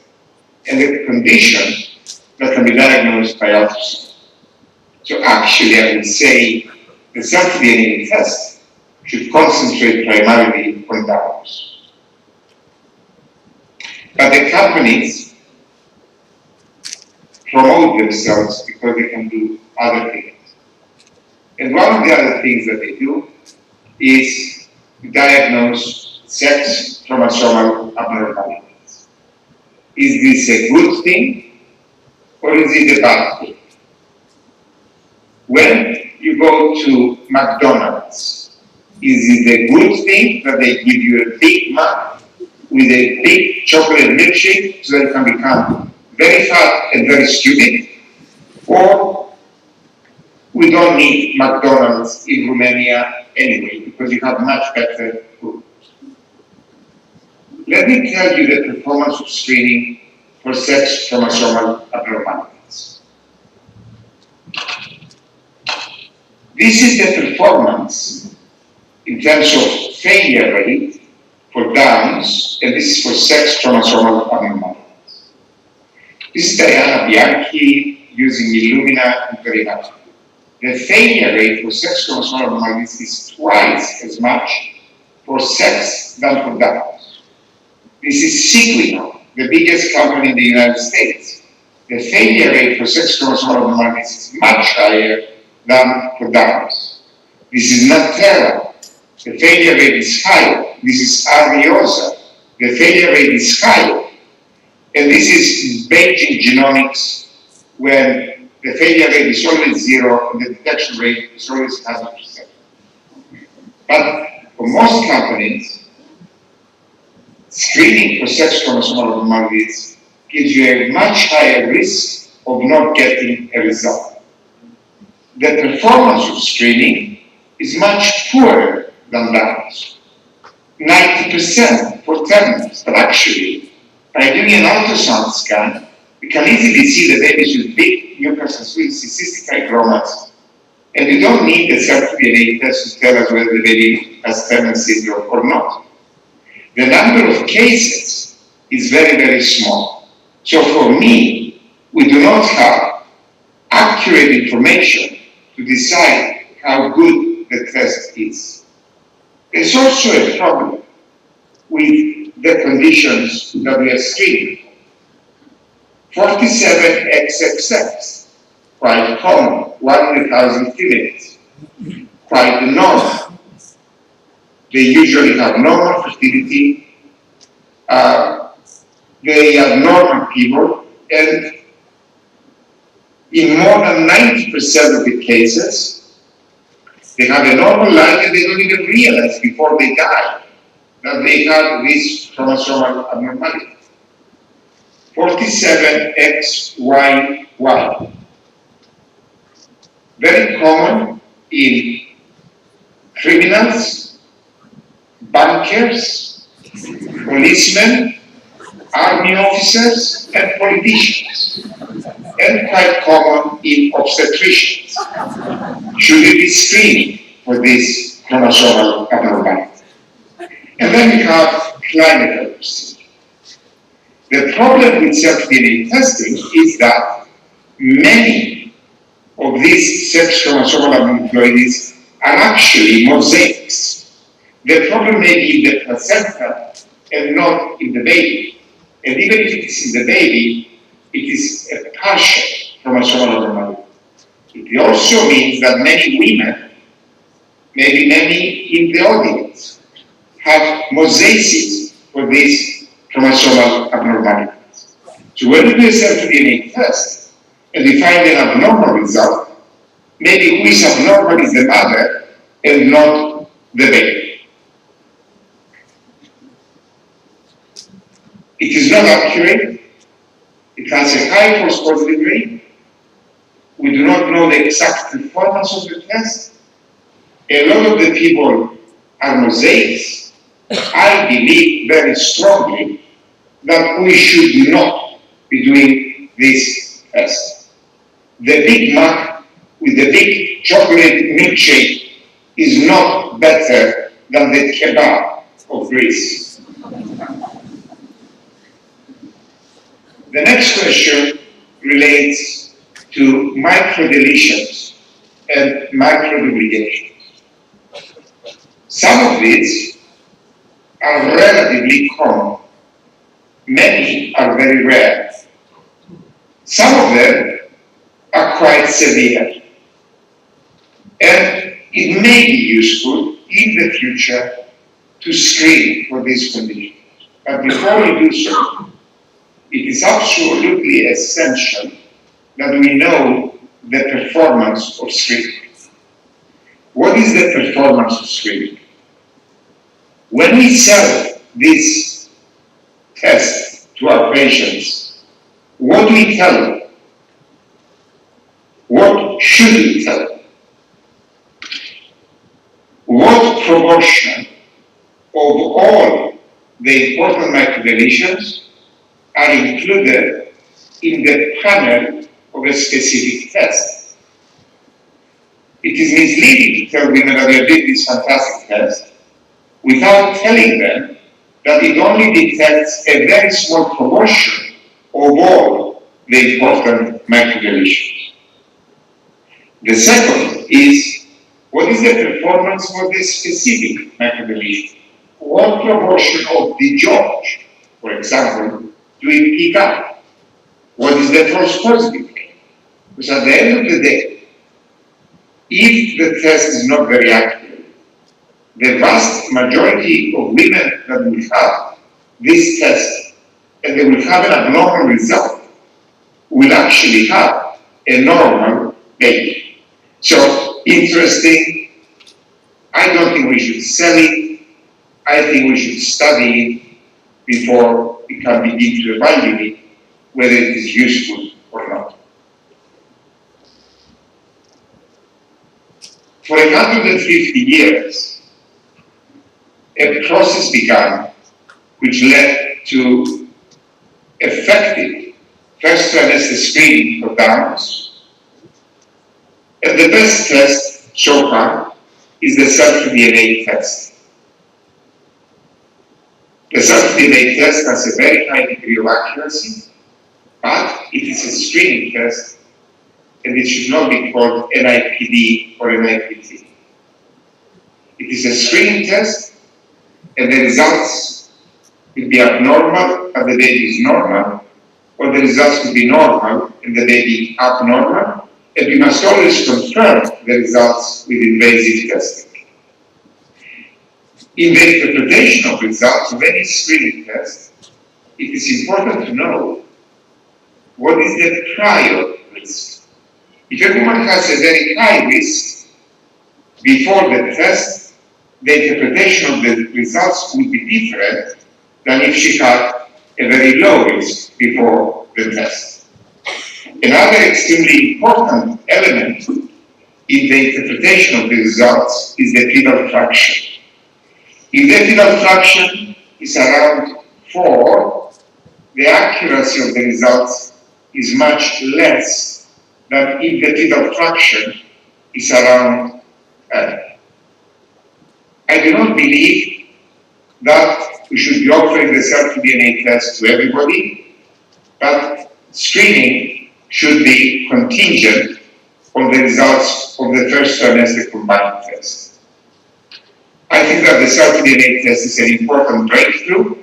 and a condition that can be diagnosed by ultrasound. So actually I would say the self-DNA test should concentrate primarily on Downs. But the companies promote themselves because they can do other things. And one of the other things that they do is to diagnose sex chromosomal abnormalities. Is this a good thing or is it a bad thing? When you go to McDonald's, is it a good thing that they give you a Big Mac with a big chocolate milkshake so that you can become very fat and very stupid? Or we don't need McDonald's in Romania anyway because you have much better food. Let me tell you the performance of screening for sex chromosomal abnormalities. This is the performance in terms of failure rate for Downs, and this is for sex chromosomal abnormalities. This is Diana Bianchi using Illumina and Perinatal. The failure rate for sex chromosomal abnormalities is twice as much for sex than for Downs. This is Sequino, the biggest company in the United States. The failure rate for sex chromosomal abnormalities is much higher than for Downs. This is Natera. The failure rate is higher. This is Ariosa. The failure rate is higher. And this is Beijing Genomics, when the failure rate is always 0 and the detection rate is always 100%. But for most companies, screening for sex chromosomal abnormalities gives you a much higher risk of not getting a result. The performance of screening is much poorer than Downs. 90% for terminals, but actually, by doing an ultrasound scan, we can easily see the babies with big nucleus and cystic fibromas, and you don't need the cell-free DNA test to tell us whether the baby has Turner syndrome or not. The number of cases is very, very small. So for me, we do not have accurate information to decide how good the test is. There's also a problem with the conditions that we are screening. 47XXX, quite common, 1 in 1,000 females, quite normal. They usually have normal fertility, they are normal people, and in more than 90% of the cases, they have a normal life and they don't even realize before they die that they have this chromosomal abnormality. 47XYY. Very common in criminals, bankers, policemen, army officers, and politicians, and quite common in obstetricians. Should we be screening for this chromosomal abnormality? And then we have clinical procedure. The problem with self-DNA testing is that many of these sex chromosomal abnormalities are actually mosaics. The problem may be in the placenta and not in the baby. And even if it is in the baby, it is a partial chromosomal abnormality. It also means that many women, maybe many in the audience, have mosaicism for these chromosomal abnormalities. So when we do a cell-free DNA test and we find an abnormal result, maybe who is abnormal is the mother and not the baby. It is not accurate. It has a high false positive rate. We do not know the exact performance of the test. A lot of the people are mosaics. I believe very strongly that we should not be doing this test. The Big Mac with the big chocolate milkshake is not better than the kebab of Greece. The next question relates to microdeletions and microduplications. Some of these are relatively common. Many are very rare. Some of them are quite severe. And it may be useful in the future to screen for these conditions. But before we do so, it is absolutely essential that we know the performance of screening. What is the performance of screening? When we sell this test to our patients, what do we tell them? What should we tell them? What proportion of all the important microdeletions are included in the panel of a specific test? It is misleading to tell women that we are doing this fantastic test without telling them that it only detects a very small proportion of all the important microdeletions. The second is, what is the performance for the specific microdeletion? What proportion of the George, for example, do we pick up? What is the false positive rate? Because at the end of the day, if the test is not very accurate, the vast majority of women that will have this test and they will have an abnormal result will actually have a normal baby. So, interesting. I don't think we should sell it. I think we should study it before we can begin to evaluate whether it is useful or not. For 150 years, a process began which led to effective first trimester screening for Downs. And the best test so far is the cell-free DNA test. The cell-free DNA test has a very high degree of accuracy, but it is a screening test and it should not be called NIPD or NIPT. It is a screening test and the results will be abnormal and the baby is normal, or the results will be normal and the baby abnormal, and we must always confirm the results with invasive testing. In the interpretation of results of any screening test, it is important to know what is the prior risk. If a woman has a very high risk before the test, the interpretation of the results will be different than if she had a very low risk before the test. Another extremely important element in the interpretation of the results is the fetal fraction. If the fetal fraction is around 4, the accuracy of the results is much less than if the fetal fraction is around 10. I do not believe that we should be offering the cell-free DNA test to everybody, but screening should be contingent on the results of the first trimester combined test. I think that the cell-free DNA test is an important breakthrough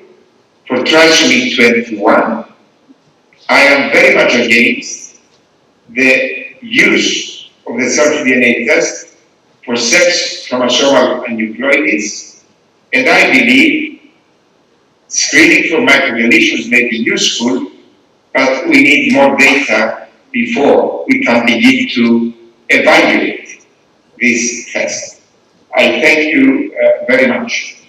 for trisomy 21. I am very much against the use of the cell-free DNA test for sex chromosomal aneuploidies, and I believe screening for microdeletions may be useful, but we need more data before we can begin to evaluate this test. I thank you very much.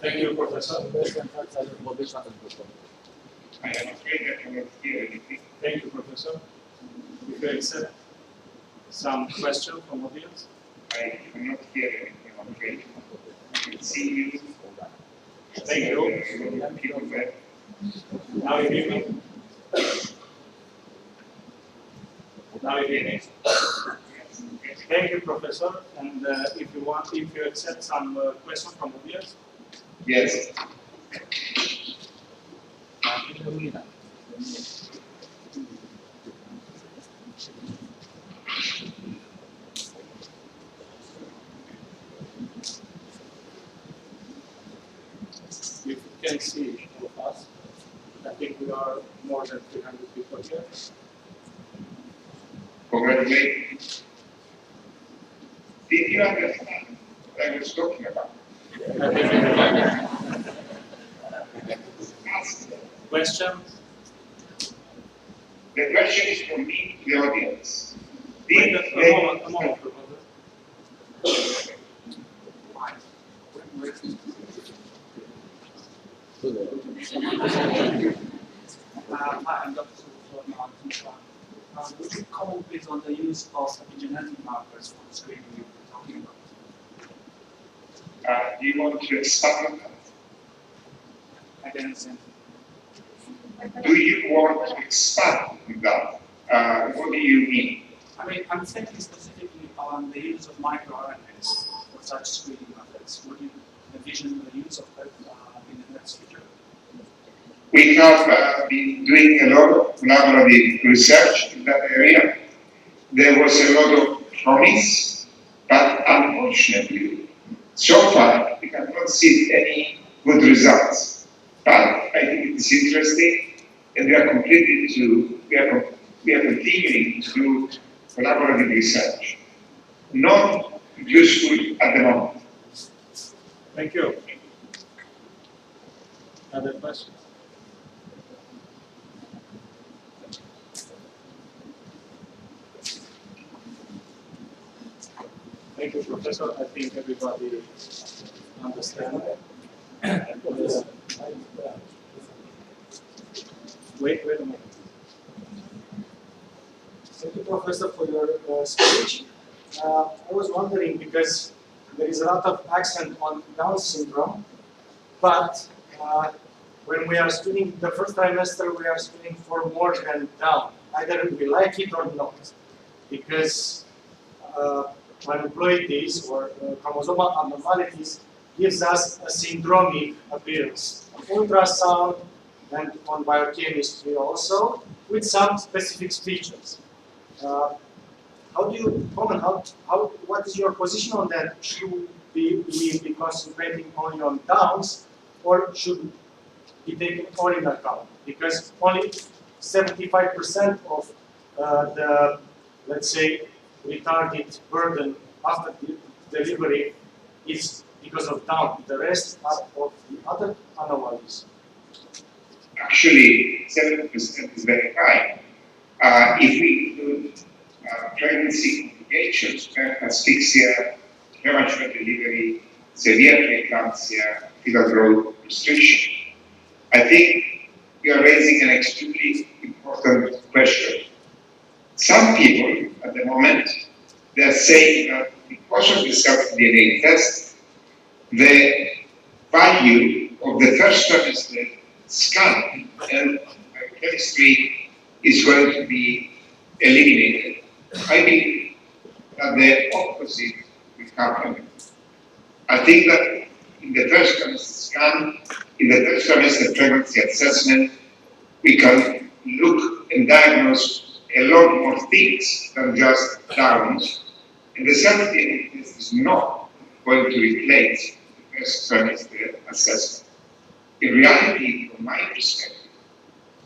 Thank you, Professor. I am afraid I cannot hear anything. Thank you, Professor. If you accept some questions from audience. I cannot hear anything, I'm afraid. I can see you. Thank you. People there. Now you hear me? Now you hear me? Thank you, Professor. And if you accept some questions from audience. Yes. If you can see all of us, I think we are more than 300 people here. Congratulations. Did you understand what I was talking about? Question? The question is from me to the audience. Wait a moment, Professor. Hi, I'm Dr. Would you comment please on the use of epigenetic markers for the screening you were talking about? Do you want to expand on that? I can understand. Do you want to expand on that? What do you mean? I mean, I'm thinking specifically on the use of microRNAs for such screening methods. Would you envision the use of that in the next future? We have been doing a lot of collaborative research in that area. There was a lot of promise, but unfortunately, so far we have not seen any good results. But I think it is interesting, and we are continuing to do collaborative research. Not useful at the moment. Thank you. Other questions? Thank you, Professor. I think everybody understands. Wait a minute. Thank you, Professor, for your speech. I was wondering, because there is a lot of accent on Down syndrome, but when we are studying the first trimester, we are studying for more than Down. Either we like it or not, because aneuploidies or chromosomal abnormalities gives us a syndromic appearance. On ultrasound and on biochemistry also, with some specific features. How do you comment? What is your position on that? Should we be concentrating only on Downs, or should we take it all in account? Because only 75% of the, let's say, retarded burden after delivery is because of Down. The rest are of the other anomalies. Actually, 70% is very high. If we include pregnancy complications, asphyxia, premature delivery, severe preeclampsia, fetal growth restriction, I think we are raising an extremely important question. Some people, at the moment, they are saying that because of the cell-DNA test, the value of the first trimester scan and biochemistry is going to be eliminated. I believe that the opposite will happen. I think that in the first trimester scan, in the first trimester pregnancy assessment, we can look and diagnose a lot more things than just Downs. And the cell-DNA test is not going to replace the first trimester assessment. In reality, from my perspective,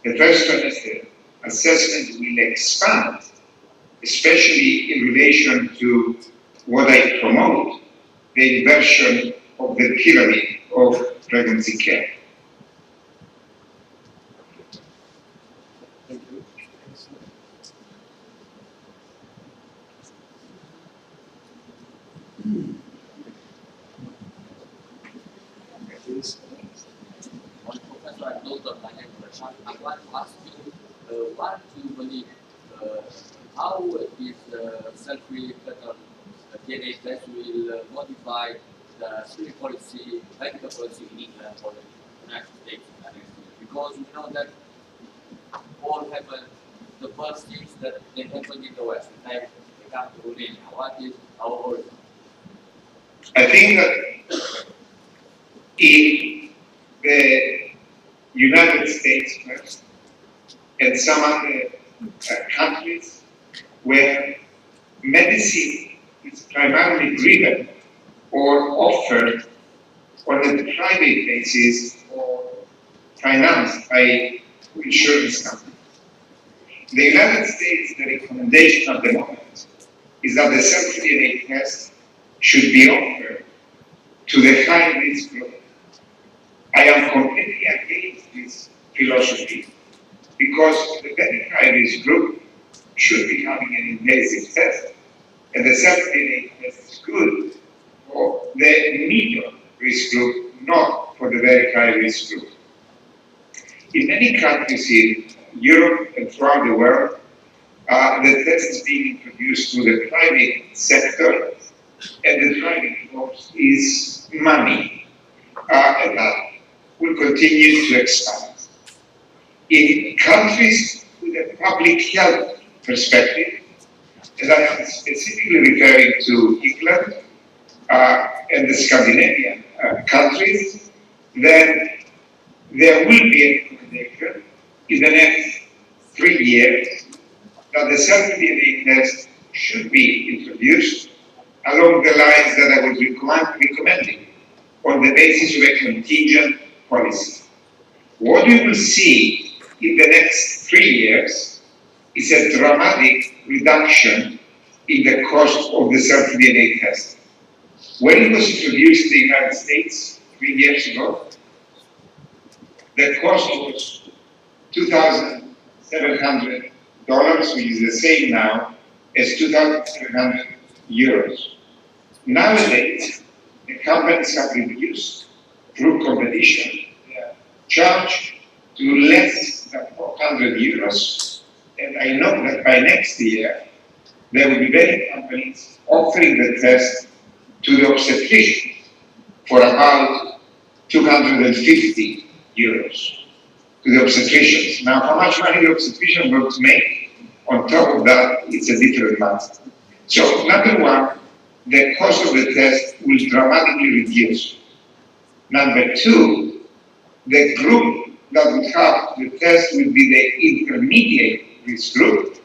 the first trimester assessment will expand, especially in relation to what I promote, the inversion of the pyramid of pregnancy care. Thank you. Professor, I know that I have a question. I want to ask you, what do you believe, how is self-read pattern DNA test will modify the screening policy, medical policy in England or the United States next year? Because we know that all happen, the first things that they happen in the West, like they come to Romania. What is our origin? I think that in the United States first, and some other countries where medicine is primarily driven or offered on a private basis or financed by insurance companies. In the United States, the recommendation at the moment is that the cell-DNA test should be offered to the high-risk group. I am completely against this philosophy because the very high-risk group should be having an invasive test, and the cell-DNA test is good for the medium-risk group, not for the very high-risk group. In many countries in Europe and throughout the world, the test is being introduced to the private sector, and the driving force is money, and that will continue to expand. In countries with a public health perspective, and I am specifically referring to England and the Scandinavian countries, then there will be a recommendation in the next 3 years that the self-DNA test should be introduced along the lines that I was recommending on the basis of a contingent policy. What we will see in the next 3 years is a dramatic reduction in the cost of the self-DNA test. When it was introduced in the United States 3 years ago, the cost was $2,700, which is the same now as 2,700 euros. Nowadays, the companies have reduced through competition their charge to less than 400 euros. And I know that by next year, there will be many companies offering the test to the obstetricians for about 250 euros to the obstetricians. Now, how much money the obstetrician will make on top of that, it's a different matter. So, number one, the cost of the test will dramatically reduce. Number two, the group that will have the test will be the intermediate risk group,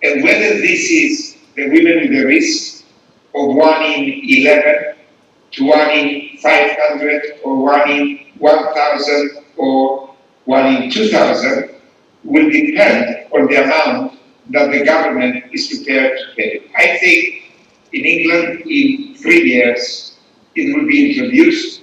and whether this is the women with the risk of 1 in 11 to 1 in 500 or 1 in 1,000 or 1 in 2,000 will depend on the amount that the government is prepared to pay. I think in England, in 3 years, it will be introduced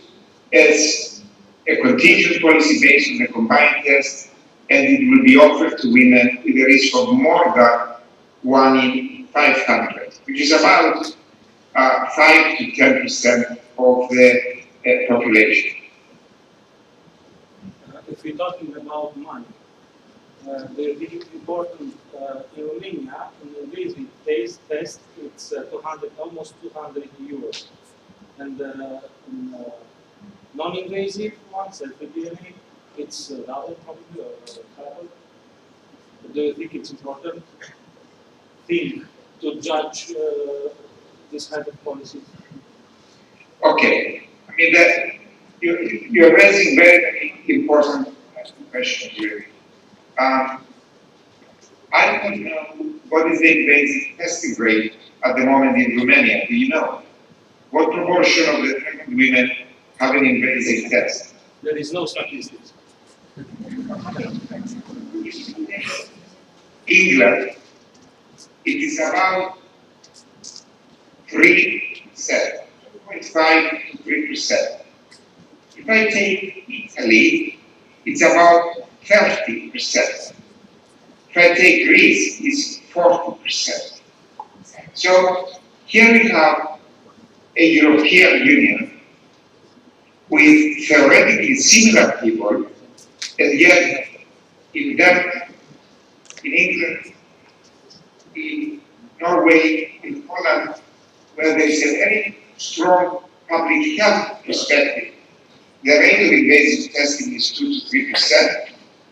as a contingent policy based on the combined test, and it will be offered to women with a risk of more than 1 in 500, which is about 5 to 10% of the population. If we're talking about money, the really important in Romania, in the invasive test, it's 200, almost 200 euros. And in non-invasive one, self-DNA, it's double probably or double. Do you think it's important thing to judge this kind of policy? Okay, I mean that you're raising very, very important questions really. I don't know what is the invasive testing rate at the moment in Romania. Do you know? What proportion of the pregnant women have an invasive test? There is no statistics. England, it is about 3%, 2.5 to 3%. If I take Italy, it's about 30%. If I take Greece, it's 40%. So here we have a European Union with theoretically similar people, and yet in Denmark, in England, in Norway, in Holland, where there is a very strong public health perspective, the rate of invasive testing is 2 to 3%.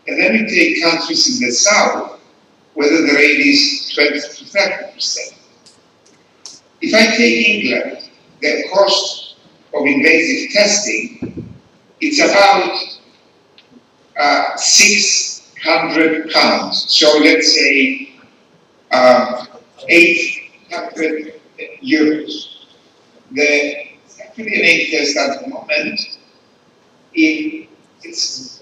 And then we take countries in the south, whether the rate is 20 to 30%. If I take England, the cost of invasive testing, it's about £600. So let's say 800 euros. The DNA test at the moment it's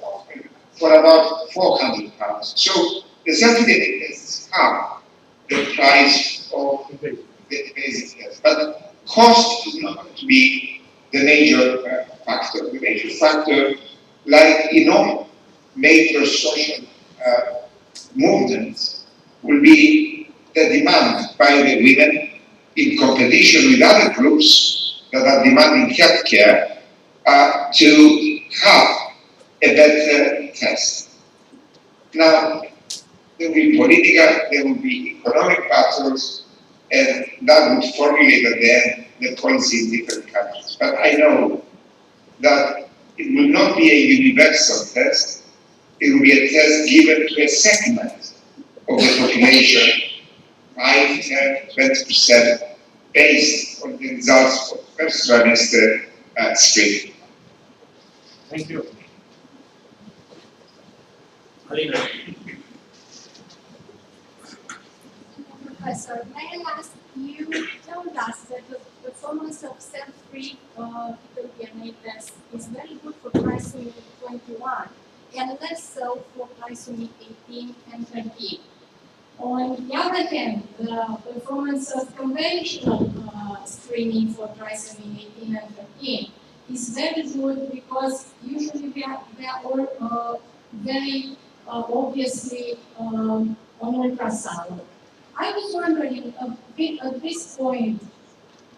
for about £400. So the self-DNA test is half the price of the basic test. But cost is not going to be the major factor. The major factor, like in all major social movements, will be the demand by the women in competition with other groups that are demanding healthcare to have a better test. Now, there will be political, there will be economic battles, and that would formulate at the end the policy in different countries. But I know that it will not be a universal test, it will be a test given to a segment of the population, 5, 10, 20%, based on the results of the first trimester screening. Thank you. Alina. Professor, may I ask, you told us that the performance of cell-free fetal DNA test is very good for trisomy 21 and less so for trisomy 18 and 13. On the other hand, the performance of conventional screening for trisomy 18 and 13 is very good because usually they are all very obviously on ultrasound. I was wondering at this point,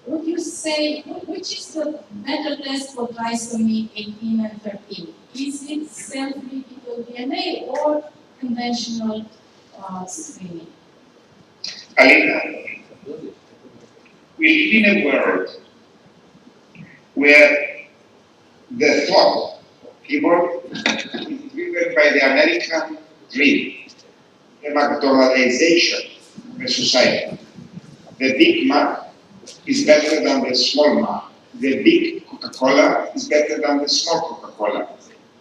would you say which is the better test for trisomy 18 and 13? Is it cell-free fetal DNA or conventional screening? Alina, we live in a world where the thought of people is driven by the American dream, the McDonaldization of the society. The Big Mac is better than the small Mac. The big Coca-Cola is better than the small Coca-Cola.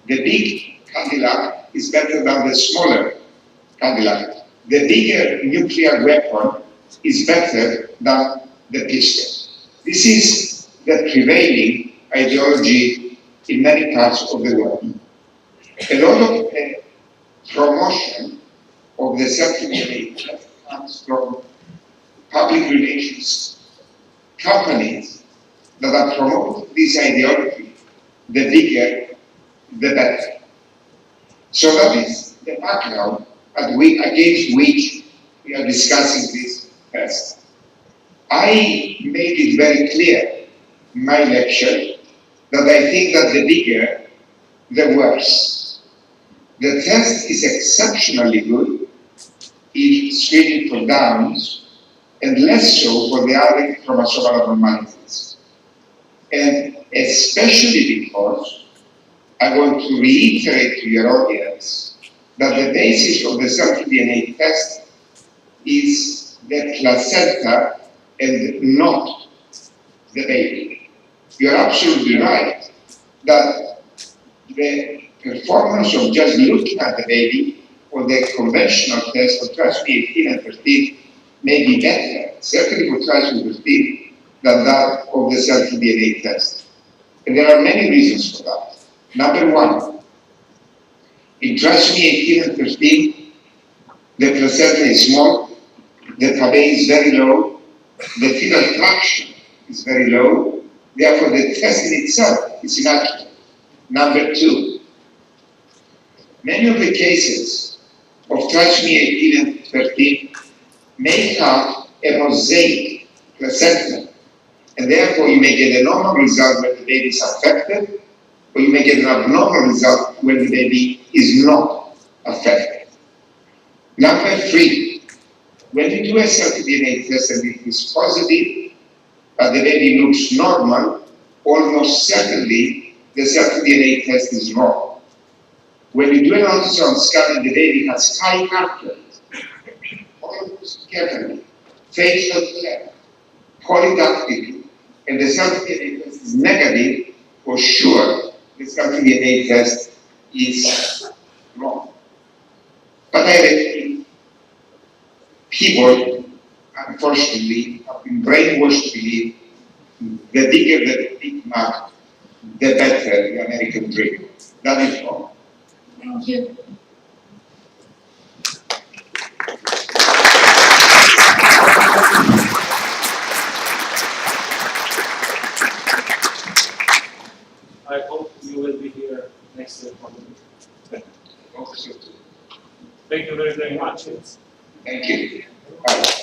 The big Cadillac is better than the smaller Cadillac. The bigger nuclear weapon is better than the pistol. This is the prevailing ideology in many parts of the world. A lot of the promotion of the self-immunity comes from public relations companies that are promoting this ideology. The bigger, the better. So that is the background against which we are discussing this test. I made it very clear in my lecture that I think that the bigger, the worse. The test is exceptionally good in screening for Downs and less so for the other chromosomal abnormalities. And especially because I want to reiterate to your audience that the basis of the cell-free DNA test is the placenta and not the baby. You're absolutely right that the performance of just looking at the baby or the conventional test for trisomy 18 and 13 may be better, certainly for trisomy 13, than that of the cell-free DNA test. And there are many reasons for that. Number one, in trisomy 18 and 13, the placenta is small, the tablet is very low, the fetal traction is very low, therefore the test in itself is inaccurate. Number two, many of the cases of trisomy 18 and 13 may have a mosaic placenta, and therefore you may get a normal result when the baby is affected, or you may get an abnormal result when the baby is not affected. Number three, when you do a cell-free DNA test and it is positive, but the baby looks normal, almost certainly the cell-free DNA test is wrong. When you do an ultrasound scan and the baby has high heart rate, follow this carefully, facial hair, polydactyly, and the cell-free DNA test is negative, for sure the cell-free DNA test is wrong. But I repeat, people, unfortunately, have been brainwashed to believe the bigger the Big Mac, the better the American dream. That is wrong. Thank you. I hope you will be here next year. Also, Thank you very, very much. thank you. Bye.